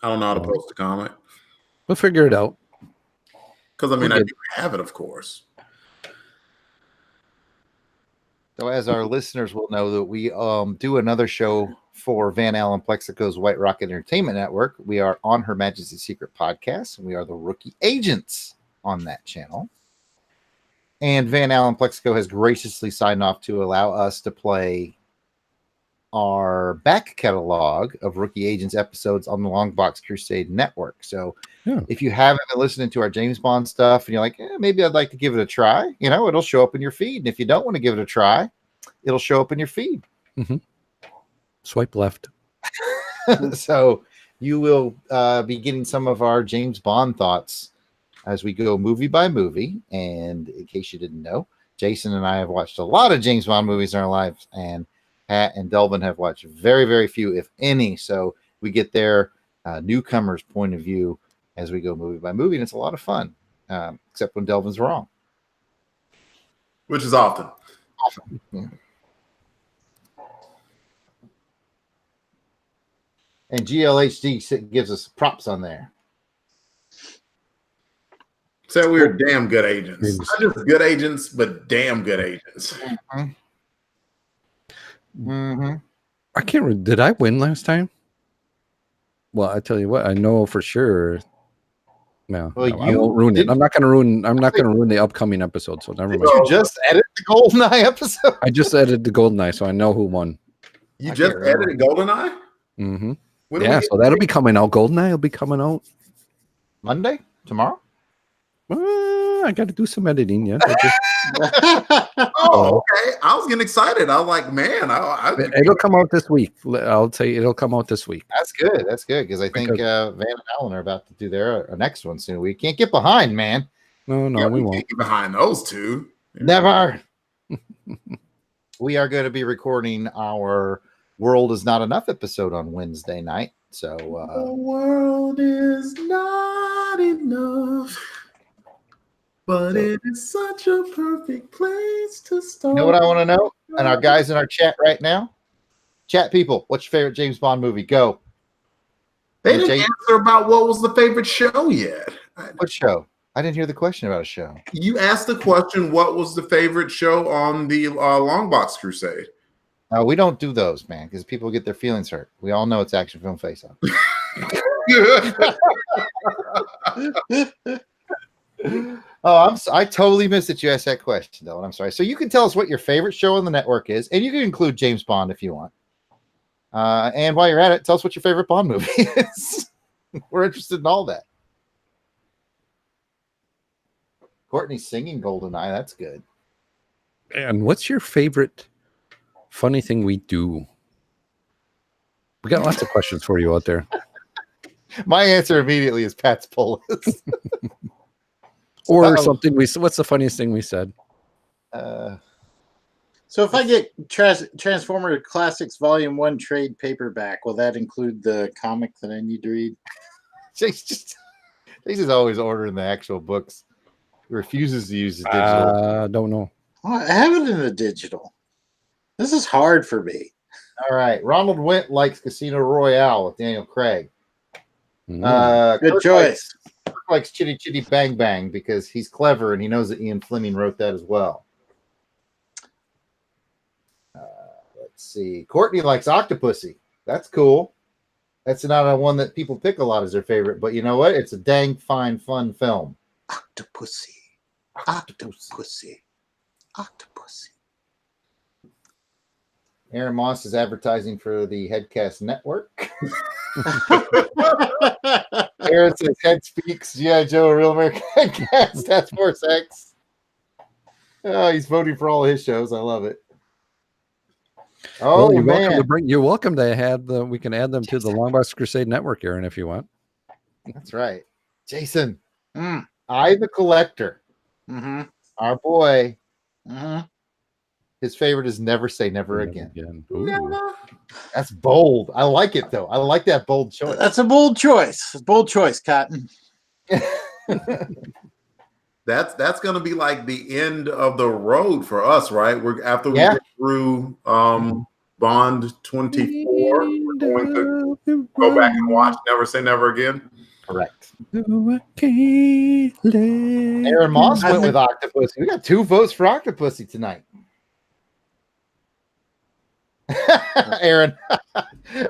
I don't know how to post a comic. We'll figure it out. Because, I mean, I do have it, of course. So as our listeners will know that we do another show for Van Allen Plexico's White Rocket Entertainment Network. We are on Her Majesty's Secret Podcast, and we are the rookie agents on that channel. And Van Allen Plexico has graciously signed off to allow us to play our back catalog of Rookie Agents episodes on the Longbox Crusade network. So if you haven't been listening to our James Bond stuff and you're like, maybe I'd like to give it a try, it'll show up in your feed. And if you don't want to give it a try, it'll show up in your feed. Mm-hmm. Swipe left. So you will be getting some of our James Bond thoughts as we go movie by movie. And in case you didn't know, Jason and I have watched a lot of James Bond movies in our lives, and Pat and Delvin have watched very, very few, if any. So we get their newcomer's point of view as we go movie by movie, and it's a lot of fun, except when Delvin's wrong. Which is often. Yeah. And GLHD gives us props on there. Said we were damn good agents. Not just good agents, but damn good agents. Mm-hmm. Mm-hmm. I can't remember. Did I win last time? Well, I tell you what, I know for sure. No, I won't ruin it. I'm not going to ruin the upcoming episode. So never mind. Did you just edit the GoldenEye episode? I just edited the GoldenEye, so I know who won. You just edited GoldenEye? Mm-hmm. Yeah, so that'll be coming out. GoldenEye will be coming out Monday, tomorrow. I got to do some editing. Yeah. Oh, okay. I was getting excited. I was like, man, it'll come out this week. I'll tell you, it'll come out this week. That's good. That's good because I think Van and Allen are about to do their next one soon. We can't get behind, man. No, we won't get behind those two. Never. We are going to be recording our World Is Not Enough episode on Wednesday night. So the world is not enough. But it is such a perfect place to start. You know what I want to know? And our guys in our chat right now, chat people, what's your favorite James Bond movie? Go. They didn't answer about what was the favorite show yet. What show? I didn't hear the question about a show. You asked the question, what was the favorite show on the Longbox Crusade? We don't do those, man, because people get their feelings hurt. We all know it's Action Film Face Off. I totally missed that you asked that question, though. I'm sorry. So you can tell us what your favorite show on the network is, and you can include James Bond if you want. And while you're at it, tell us what your favorite Bond movie is. We're interested in all that. Courtney's singing GoldenEye. That's good. And what's your favorite funny thing we do? We got lots of questions for you out there. My answer immediately is Pat's Polis. Or something what's the funniest thing we said? So if I get Transformer Classics Volume 1 trade paperback, will that include the comic that I need to read? Chase is always ordering the actual books. He refuses to use the digital. Don't know. Oh, I have it in the digital. This is hard for me. All right. Ronald Went likes Casino Royale with Daniel Craig. Mm. Good choice. Kirk likes Chitty Chitty Bang Bang because he's clever and he knows that Ian Fleming wrote that as well. Let's see. Courtney likes Octopussy. That's cool. That's not a one that people pick a lot as their favorite, but you know what? It's a dang fine, fun film. Octopussy. Octopussy. Octopussy. Aaron Moss is advertising for the Headcast Network. Aaron says Head Speaks, G.I. Joe, Real American Headcast, Task Force X. Oh, he's voting for all of his shows. I love it. Oh, well, man. You're welcome to have we can add them to the Longbox Crusade Network, Aaron, if you want. That's right. Jason, I the Collector. Mm-hmm. Our boy. Mm-hmm. His favorite is Never Say Never Again. Never. That's bold. I like it, though. I like that bold choice. That's a bold choice. Bold choice, Cotton. That's going to be like the end of the road for us, right? We're after we get through Bond 24, we're going to go back and watch Never Say Never Again. Correct. Aaron Moss went with Octopussy. We got 2 votes for Octopussy tonight. Aaron,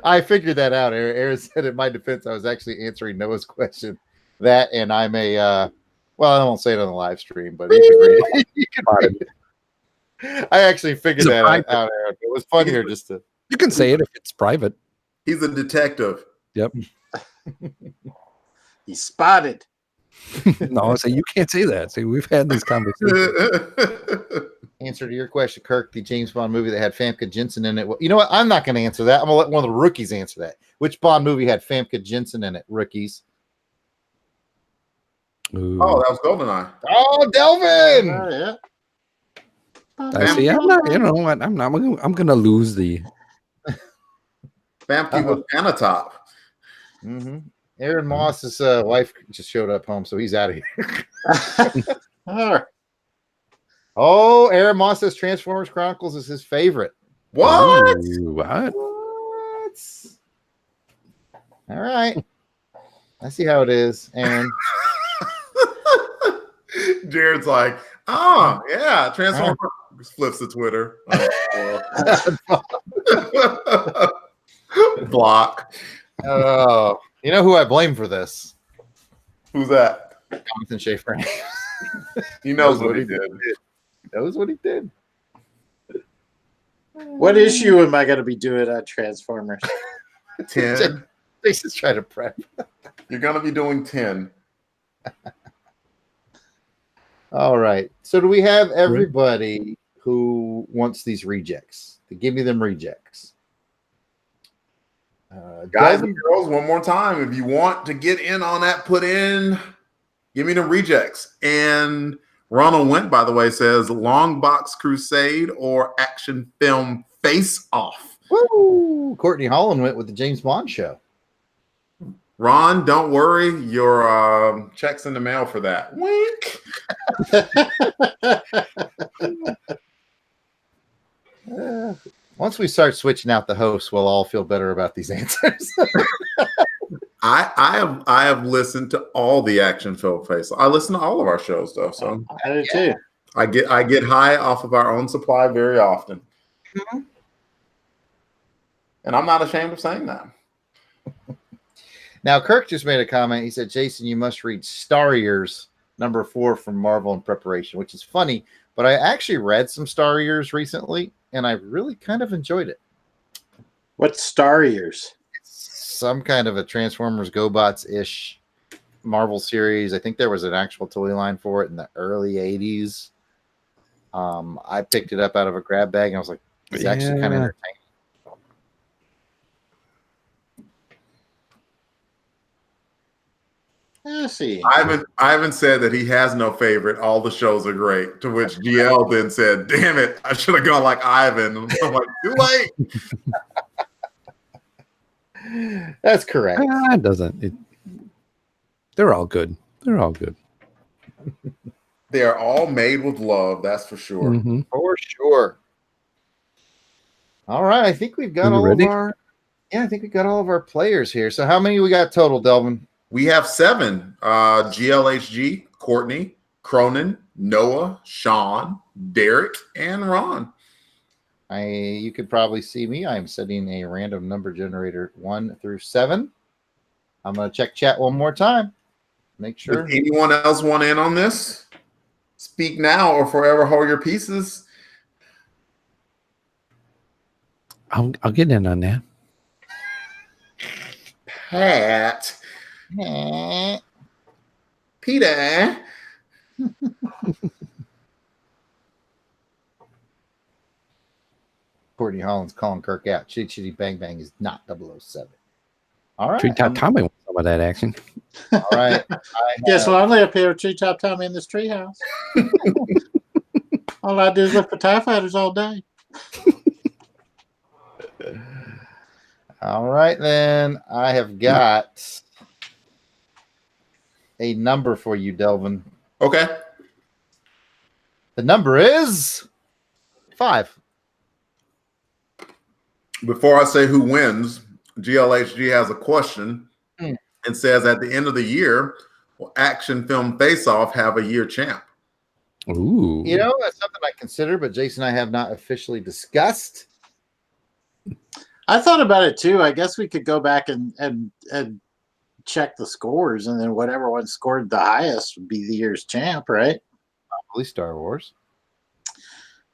I figured that out. Aaron said in my defense, I was actually answering Noah's question. That and I'm a well, I won't say it on the live stream, but he can read it. I actually figured that out, Aaron. It was funnier just to. You can say it if it's private. He's a detective. Yep. He's spotted. No, so you can't say that. See, we've had this conversation. Answer to your question, Kirk, the James Bond movie that had Famke Jensen in it. Well, you know what? I'm not going to answer that. I'm going to let one of the rookies answer that. Which Bond movie had Famke Jensen in it, rookies? Ooh. Oh, that was GoldenEye. Oh, Delvin! Yeah. I see. I'm not. You know what? I'm not. I'm going to lose the. Famke was Anatop. Mm-hmm. Aaron Moss's wife just showed up home, so he's out of here. Oh, Aaron Moss says Transformers Chronicles is his favorite. What? Ooh, what? All right. I see how it is, Aaron. Jared's like, oh, yeah, Transformers. Flips to Twitter. Block. Oh, you know who I blame for this? Who's that? Jonathan Schaefer. He knows what he did. He knows what he did. What issue am I going to be doing on Transformers? 10. Jason's trying to prep. You're going to be doing 10. All right. So do we have everybody who wants these rejects? To give me them rejects. Guys and girls, one more time. If you want to get in on that, put in, give me the rejects. And Ronald Went, by the way, says Longbox Crusade or action film Face Off. Woo! Courtney Holland went with the James Bond show. Ron, don't worry. Your check's in the mail for that. Wink. Once we start switching out the hosts, we'll all feel better about these answers. I have listened to all the action film Face Off. I listen to all of our shows though, so I do too. I get high off of our own supply very often. Mm-hmm. And I'm not ashamed of saying that. Now, Kirk just made a comment. He said, Jason, you must read Star Years #4 from Marvel in preparation, which is funny, but I actually read some Star Years recently, and I really kind of enjoyed it. What's Star Years? some kind of a Transformers GoBots-ish Marvel series. I think there was an actual toy line for it in the early 80s. I picked it up out of a grab bag and I was like, it's actually kind of entertaining. Let's see. Ivan said that he has no favorite. All the shows are great. To which GL then said, "Damn it, I should have gone like Ivan." I'm like, too late. That's correct. It doesn't. They're all good. They're all good. They are all made with love. That's for sure. Mm-hmm. For sure. All right, I think we've got all of our. Yeah, I think we got all of our players here. So how many we got total, Delvin? We have 7. GLHG, Courtney, Cronin, Noah, Sean, Derek, and Ron. You could probably see me. I am setting a random number generator 1 through 7. I'm going to check chat one more time. Make sure. Does anyone else want in on this? Speak now or forever hold your pieces. I'll get in on that. Pat. Peter. Courtney Holland's calling Kirk out. Chitty Chitty Bang Bang is not 007. All right. Treetop Tommy wants some of that action. All right. Guess what? I lay up here with Treetop Tommy in this treehouse. All I do is look for TIE fighters all day. All right, then. I have got a number for you, Delvin. Okay. The number is 5. Before I say who wins, GLHG has a question and says, at the end of the year, will Action Film Face Off have a year champ? Ooh. You know, that's something I consider, but Jason and I have not officially discussed. I thought about it too. I guess we could go back and check the scores, and then whatever one scored the highest would be the year's champ, right? Probably Star Wars.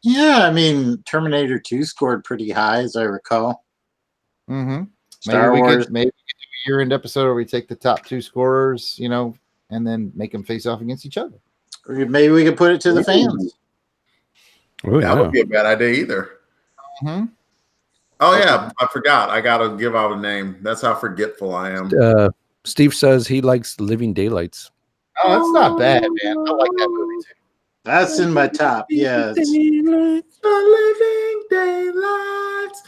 Yeah, I mean, Terminator 2 scored pretty high, as I recall. Mm-hmm. Star Wars. Maybe we could do a year-end episode where we take the top 2 scorers, you know, and then make them face off against each other. Or maybe we could put it to the fans. Oh, That would be a bad idea either. Mm-hmm. Oh, yeah. I forgot. I got to give out a name. That's how forgetful I am. Steve says he likes Living Daylights. Oh, that's not bad, man. I like that movie too. That's in my top. Yeah. Living Daylights.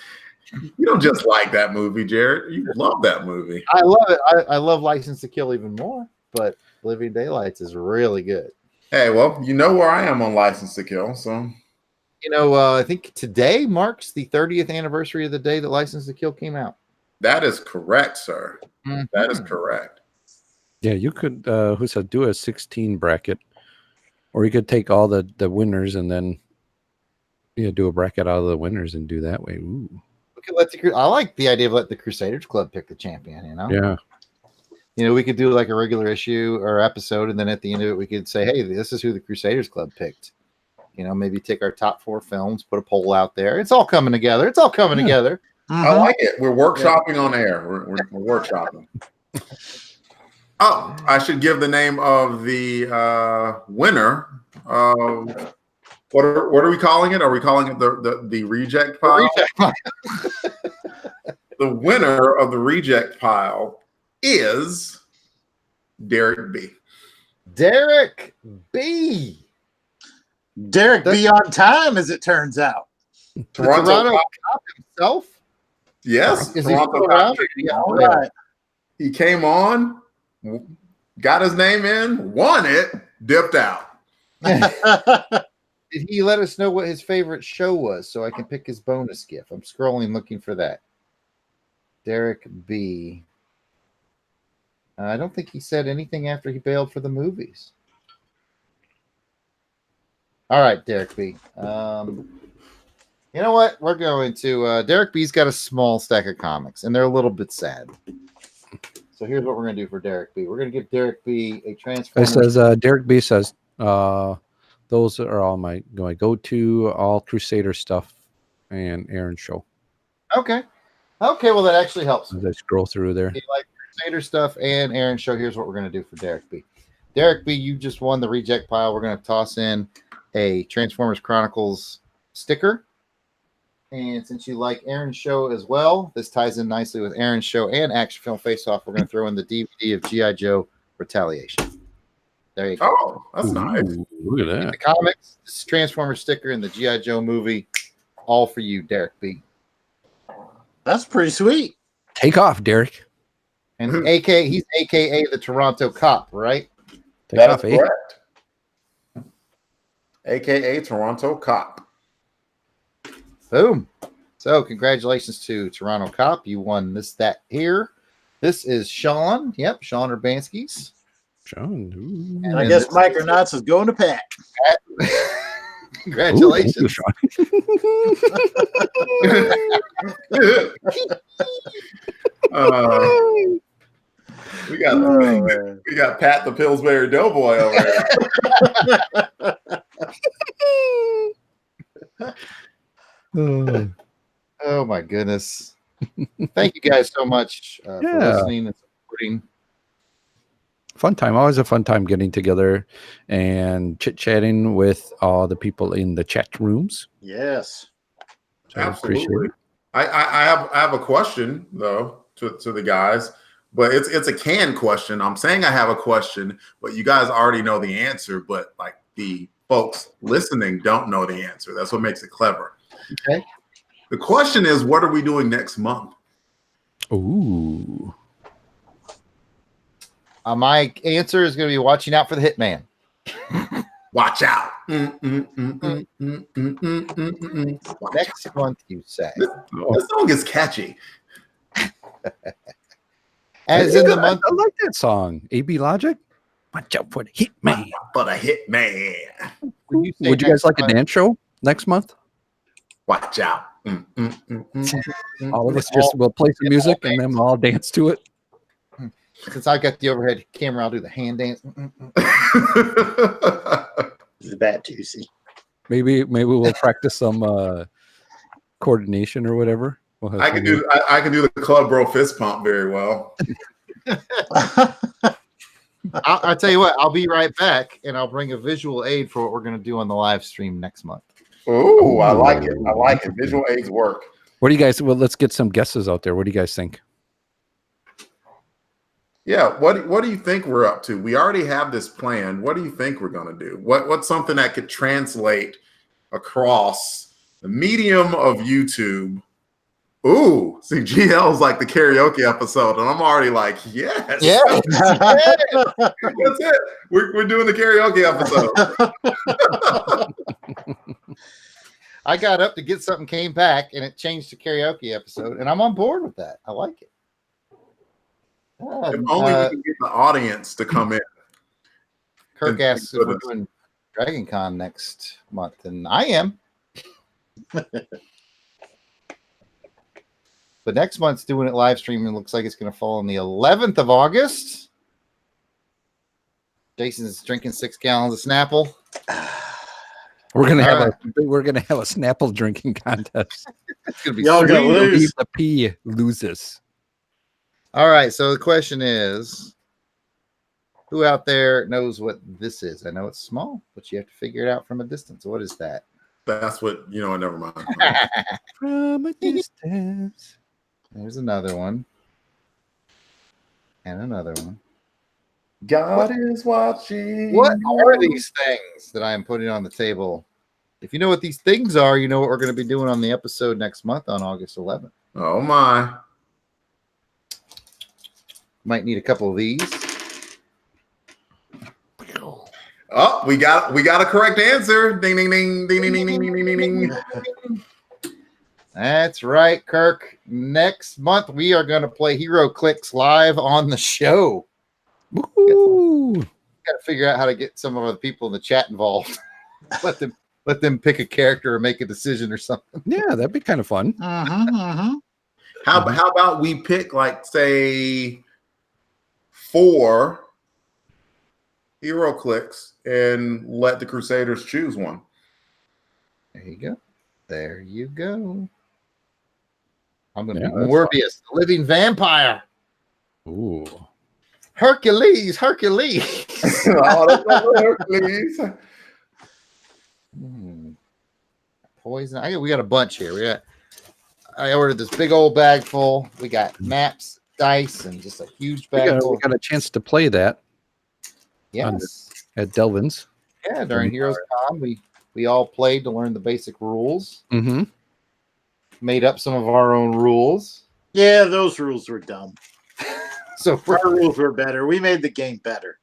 You don't just like that movie, Jared. You love that movie. I love it. I love License to Kill even more, but Living Daylights is really good. Hey, well, you know where I am on License to Kill, so. You know, I think today marks the 30th anniversary of the day that License to Kill came out. That is correct, sir. Mm-hmm. That is correct. Yeah, you could who said do a 16 bracket, or you could take all the winners and then do a bracket out of the winners and do that way. Ooh. I like the idea of let the Crusaders Club pick the champion. You know, Yeah. You know, we could do like a regular issue or episode, and then at the end of it, we could say, "Hey, this is who the Crusaders Club picked." You know, maybe take our top 4 films, put a poll out there. It's all coming together. It's all coming together. I like it. We're workshopping on air. We're workshopping. Oh, I should give the name of the winner. What are we calling it? Are we calling it the reject pile? The winner of the reject pile is Derek B. Derek B. Derek B on time, as it turns out. Toronto Cop himself. Yes, Is he still around? All right. He came on, got his name in, won it, dipped out. Did he let us know what his favorite show was so I can pick his bonus gift? I'm scrolling looking for that. Derek B. I don't think he said anything after he bailed for the movies. All right, Derek B. You know what? We're going to Derek B's got a small stack of comics, and they're a little bit sad. So here's what we're going to do for Derek B. We're going to give Derek B a Transformers. It says Derek B says those are all my go-to all Crusader stuff and Aaron show. Okay. Okay, well, that actually helps. As I scroll through there. You like Crusader stuff and Aaron show. Here's what we're going to do for Derek B. Derek B, you just won the reject pile. We're going to toss in a Transformers Chronicles sticker. And since you like Aaron's show as well, this ties in nicely with Aaron's show and Action Film Face Off. We're going to throw in the DVD of G.I. Joe Retaliation. There you go. Oh, that's nice. Look at that. The comics, this Transformers sticker, and the G.I. Joe movie, all for you, Derek B. That's pretty sweet. Take off, Derek. And he's AKA the Toronto Cop, right? Take That off, is correct. AKA Toronto Cop. Boom. So congratulations to Toronto Cop. You won this, that, here. This is Sean. Yep, Sean Urbanski's. Sean. Ooh. And I guess Micronauts is going to Pat. Congratulations. We got Pat the Pillsbury Doughboy over there. Oh my goodness. Thank you guys so much for listening and supporting. Fun time. Always a fun time getting together and chit-chatting with all the people in the chat rooms. Yes. So absolutely. I have a question though to the guys, but it's a canned question. I'm saying I have a question, but you guys already know the answer, but like the folks listening don't know the answer. That's what makes it clever. Okay. The question is, what are we doing next month? Ooh. My answer is going to be watching out for the Hitman. Watch out. Next month, you say. This song is catchy. As in the month. I like that song. AB Logic. Watch out for the Hitman. For the Hitman. Would you guys like a dance show next month? Watch out. All of us just will play some music and then we'll all dance to it. Since I got the overhead camera, I'll do the hand dance. Is that juicy? Maybe we'll practice some coordination or whatever. I can do the Club Bro fist pump very well. I'll tell you what, I'll be right back and I'll bring a visual aid for what we're going to do on the live stream next month. Oh, I like it. I like it. Visual aids work. What do you guys? Well, let's get some guesses out there. What do you guys think? Yeah, what do you think we're up to? We already have this plan. What do you think we're going to do? What's something that could translate across the medium of YouTube? Ooh, see, GL's like the karaoke episode, and I'm already like, yes. Yeah. That's it. We're doing the karaoke episode. I got up to get something, came back, and it changed to karaoke episode, and I'm on board with that. I like it. If only we can get the audience to come in. Kirk asks if we're doing Dragon Con next month, and I am. But next month's Doing It live stream, and looks like it's going to fall on the 11th of August. Jason's drinking 6 gallons of Snapple. We're gonna have a Snapple drinking contest. It's gonna be y'all gonna lose. The P loses. All right, so the question is, who out there knows what this is? I know it's small, but you have to figure it out from a distance. What is that? That's what, never mind. From a distance. There's another one. And another one. God is watching. What are these things that I am putting on the table? If you know what these things are, you know what we're going to be doing on the episode next month on August 11th. Oh, my. Might need a couple of these. Oh, we got a correct answer. Ding, ding, ding, ding, ding, ding, ding, ding, ding, ding. That's right, Kirk. Next month, we are going to play Hero Clicks live on the show. Woo! Got to figure out how to get some of the people in the chat involved. let them pick a character or make a decision or something. Yeah, that'd be kind of fun. How about we pick, like, say, 4 hero clicks and let the Crusaders choose one. There you go. There you go. I'm going to be Morbius, the living vampire. Ooh. Hercules. Oh, that's not Hercules. Poison. We got a bunch here. I ordered this big old bag full. We got maps, dice, and just a huge bag full. We got a chance to play that. Yes. At Delvin's. Yeah, during Heroes Con, we all played to learn the basic rules. Mm-hmm. Made up some of our own rules. Yeah, those rules were dumb. So our rules were better. We made the game better.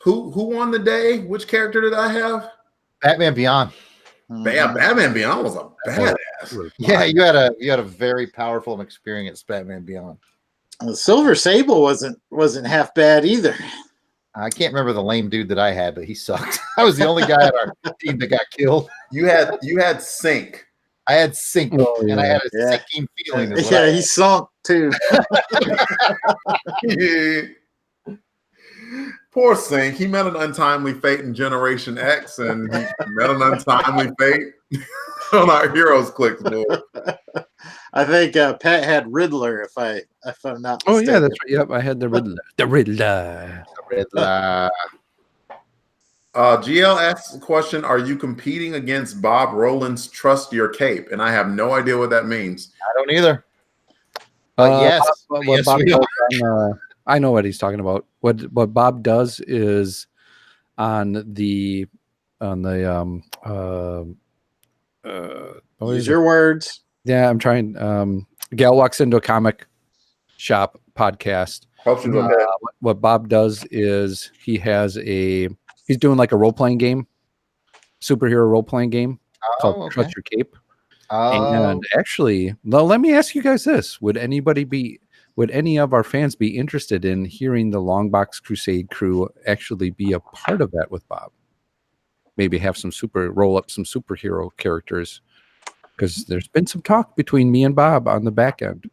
Who won the day? Which character did I have? Batman Beyond. Batman Beyond was a badass. Yeah, you had a very powerful and experienced Batman Beyond. The Silver Sable wasn't half bad either. I can't remember the lame dude that I had, but he sucked. I was the only guy on our team that got killed. You had Sync. I had Sync, and I had a sinking feeling. Yeah, he sunk too. Poor Sync. He met an untimely fate in Generation X, and he met an untimely fate on our Heroes Clicks board. I think Pat had Riddler, if I'm not mistaken. Oh yeah, that's right. Yep, I had the Riddler. The Riddler. GL asks a question: are you competing against Bob Roland's "Trust Your Cape"? And I have no idea what that means. I don't either. But yes, Bob does I know what he's talking about. What Bob does is on the use your words. Yeah, I'm trying. Gal walks into a comic shop podcast. What Bob does is he's doing like a role-playing game, superhero role-playing game called Trust Your Cape. And actually, let me ask you guys this. Would any of our fans be interested in hearing the Longbox Crusade crew actually be a part of that with Bob? Maybe have roll up some superhero characters, because there's been some talk between me and Bob on the back end.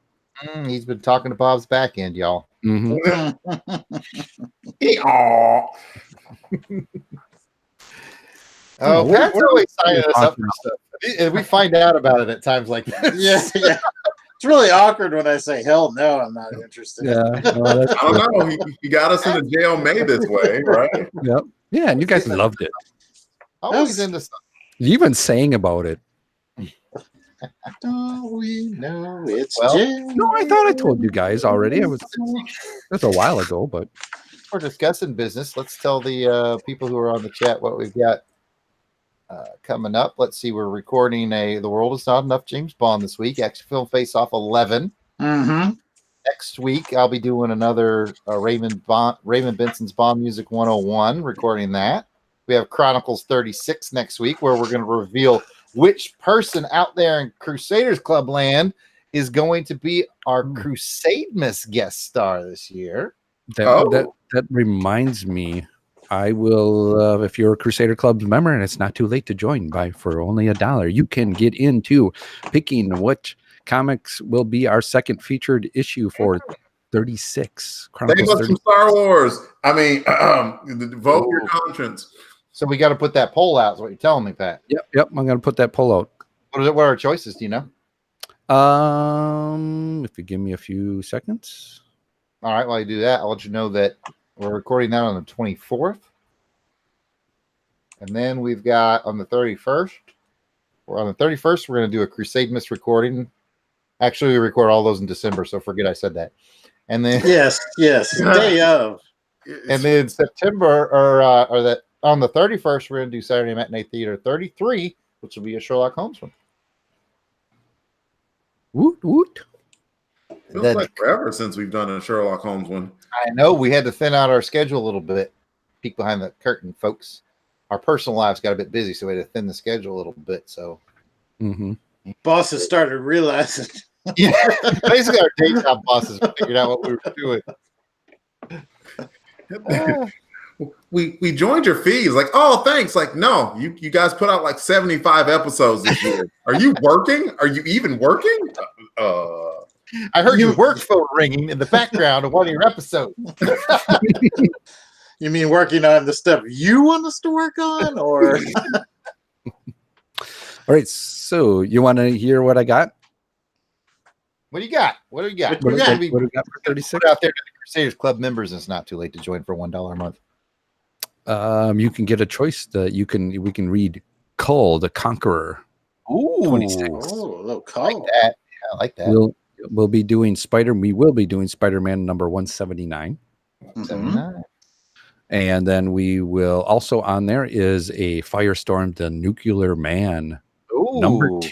He's been talking to Bob's back end, y'all. Mm-hmm. Pat's always signing us up for stuff. And we find out about it at times like this. Yeah. It's really awkward when I say, hell no, I'm not interested. Yeah, I don't know. He got us in the jail May this way, right? Yep. Yeah, and you guys loved it. Always into stuff. You even sang about it. Don't we know it's no, I thought I told you guys already. That's a while ago, but we're discussing business. Let's tell the people who are on the chat what we've got coming up. Let's see. We're recording The World Is Not Enough James Bond this week. Action Film Face Off 11. Mm-hmm. Next week, I'll be doing another Raymond Benson's Bond Music 101, recording that. We have Chronicles 36 next week, where we're going to reveal which person out there in Crusaders Club land is going to be our Crusade-mas guest star this year. That reminds me, I will, if you're a Crusader Club's member and it's not too late to join for only $1, you can get into picking which comics will be our second featured issue for 36. Chronicles 36. Some Star Wars. I mean, vote your conscience. So we got to put that poll out, is what you're telling me, Pat. Yep. I'm going to put that poll out. What are our choices? Do you know? If you give me a few seconds. All right, while you do that, I'll let you know that we're recording that on the 24th. And then we've got on the 31st. On the 31st, we're going to do a Crusade-mas recording. Actually, we record all those in December, so forget I said that. And then yes, day of. And then September, or that on the 31st, we're going to do Saturday Matinee Theater 33, which will be a Sherlock Holmes one. Woot woot. Feels like forever since we've done a Sherlock Holmes one. I know. We had to thin out our schedule a little bit. Peek behind the curtain, folks. Our personal lives got a bit busy, so we had to thin the schedule a little bit. So, bosses started realizing. Yeah, basically, our day job bosses figured out what we were doing. We joined your fees. Like, oh, thanks. Like, no, you guys put out like 75 episodes this year. Are you working? Are you even working? I heard your work phone ringing in the background of one of your episodes. You mean working on the stuff you want us to work on, or? All right, so you want to hear what I got? What do you got? What do you got? What do you got? What do we got for 36? Put out there to the Crusaders Club members. It's not too late to join for $1 a month. You can get a choice that we can read Cull the Conqueror. Ooh, 26. Oh, a little I call. like that. Yeah, I like that. We will be doing Spider-Man number 179. 79. And then we will also on there is a Firestorm the Nuclear Man number 2.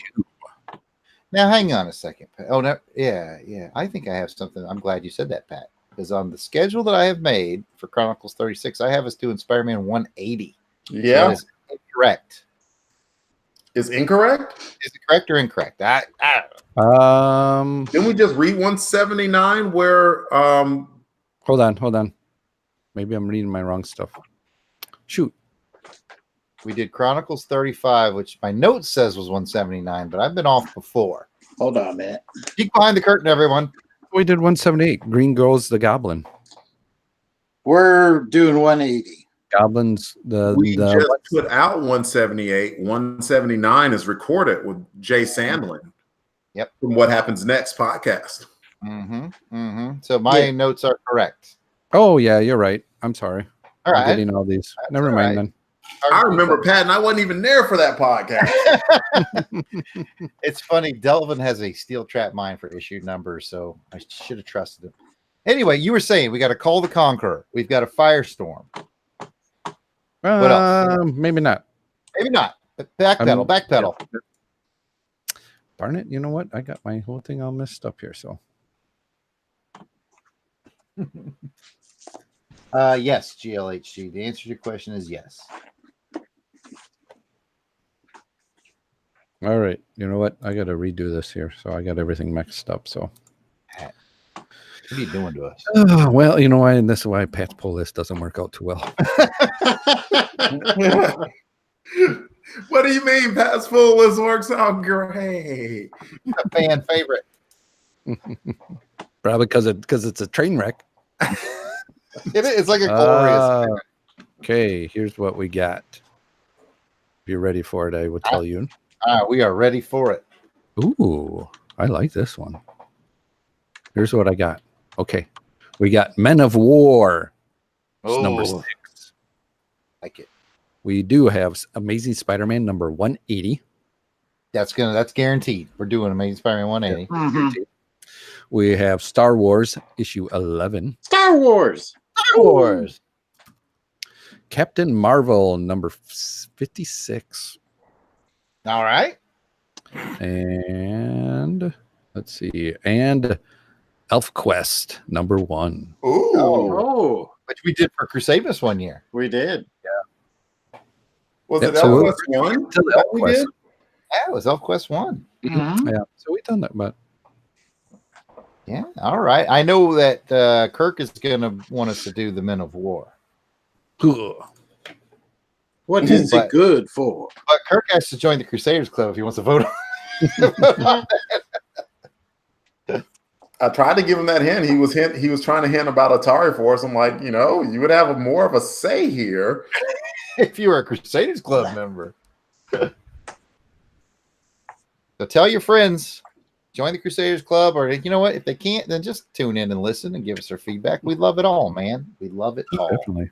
Now, hang on a second. Pat. Oh, no. Yeah. I think I have something. I'm glad you said that, Pat. Because on the schedule that I have made for Chronicles 36, I have us doing Spider-Man 180. Yeah. That is incorrect. Is incorrect? Is it correct or incorrect? I Didn't we just read 179 where Hold on. Maybe I'm reading my wrong stuff. Shoot. We did Chronicles 35, which my note says was 179, but I've been off before. Hold on, man. Peek behind the curtain, everyone. We did 178. Green Girls the Goblin. We're doing 180. Goblins we just put out 178. 179 is recorded with Jay Sandlin. Yep. From What Happens Next podcast. So my notes are correct. Oh yeah, you're right. I'm sorry. All I'm right. getting all these. That's Never all mind right. then. I remember Pat, and I wasn't even there for that podcast. It's funny. Delvin has a steel trap mind for issue numbers, so I should have trusted him. Anyway, you were saying we got to Call the Conqueror. We've got a Firestorm. What else? Maybe not. Maybe not. But backpedal. Yeah. Darn it. You know what? I got my whole thing all messed up here. So yes, GLHG. The answer to your question is yes. all right. You know what? I got to redo this here. So I got everything mixed up. So What are you doing to us? well, you know why? And this is why Pat's pull list doesn't work out too well. What do you mean? Pat's full list works out great. A fan favorite. Probably because it's a train wreck. It's like a glorious. Okay, here's what we got. If you're ready for it, I will tell you. We are ready for it. Ooh, I like this one. Here's what I got. Okay, we got Men of War. It's number 6. Like it. We do have Amazing Spider-Man number 180. That's guaranteed. We're doing Amazing Spider-Man 180. Mm-hmm. We have Star Wars issue 11. Star Wars. Captain Marvel number 56. All right. And let's see. And Elf Quest number 1. Ooh. Oh, Which we did for Crusaders one year. we did. Was it so Elf Quest 1? Elf We Quest. did? Yeah, it was Elf Quest 1. Mhm. Yeah, so we done that, but Yeah. All right. I know that Kirk is going to want us to do the Men of War. What is But- it good for? But Kirk has to join the Crusaders Club if he wants to vote on I tried to give him that hint. He was trying to hint about Atari Force. I'm like, you would have more of a say here. if you were a Crusaders Club member. So tell your friends, join the Crusaders Club, or you know what? If they can't, then just tune in and listen and give us their feedback. We love it all, man. We love it all. definitely.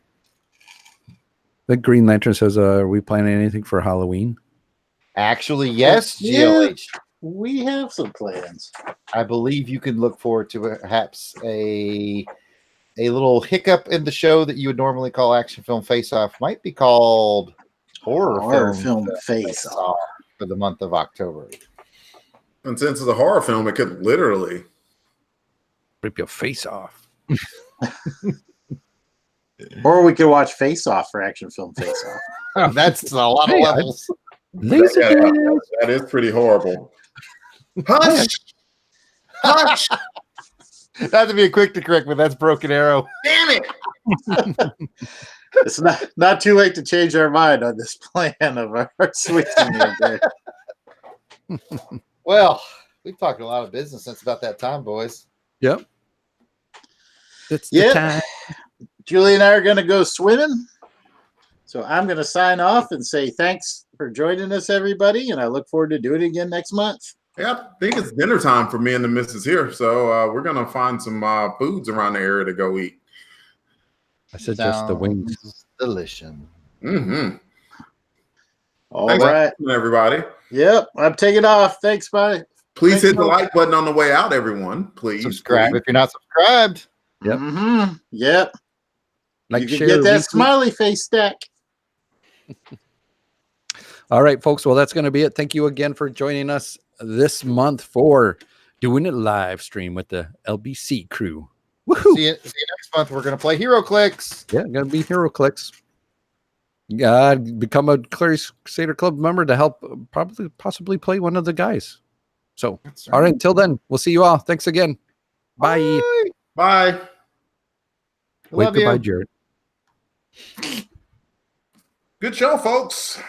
The Green Lantern says, are we planning anything for Halloween? Actually, yes, Yeah. GLH. We have some plans. I believe you can look forward to perhaps a little hiccup in the show that you would normally call Action Film Face Off. Might be called Horror Film Face Off for the month of October. And since it's a horror film, it could literally Rip your face off. Or we could watch Face Off for Action Film Face Off. That's a lot of levels. that is pretty horrible. Hush! Hush! Not to be a quick to correct, but that's Broken Arrow. Damn it! It's not too late to change our mind on this plan of our switching there. Well, we've talked a lot of business since about that time, boys. Yep. It's the Yep. time. Julie and I are going to go swimming. So I'm going to sign off and say thanks for joining us, everybody, and I look forward to doing it again next month. Yeah, I think it's dinner time for me and the missus here, so we're gonna find some foods around the area to go eat. I said just the wings. Delicious. Mm-hmm. All right, everybody. Yep, I'm taking off. Thanks, bye. Please hit the like button on the way out, everyone. Please subscribe if you're not subscribed. Yep. Mm-hmm. Yep. Like, you can share, get that retweet. smiley face stack. All right, folks. Well, that's going to be it. Thank you again for joining us this month for Doing It live stream with the LBC crew. Woohoo! See you next month. We're going to play Hero Clicks. Yeah, going to be Hero Clicks. Become a Crusader Club member to help possibly play one of the guys. So, right. All right, until then, we'll see you all. Thanks again. Bye. Bye. Wait, goodbye, Jared. Good show, folks.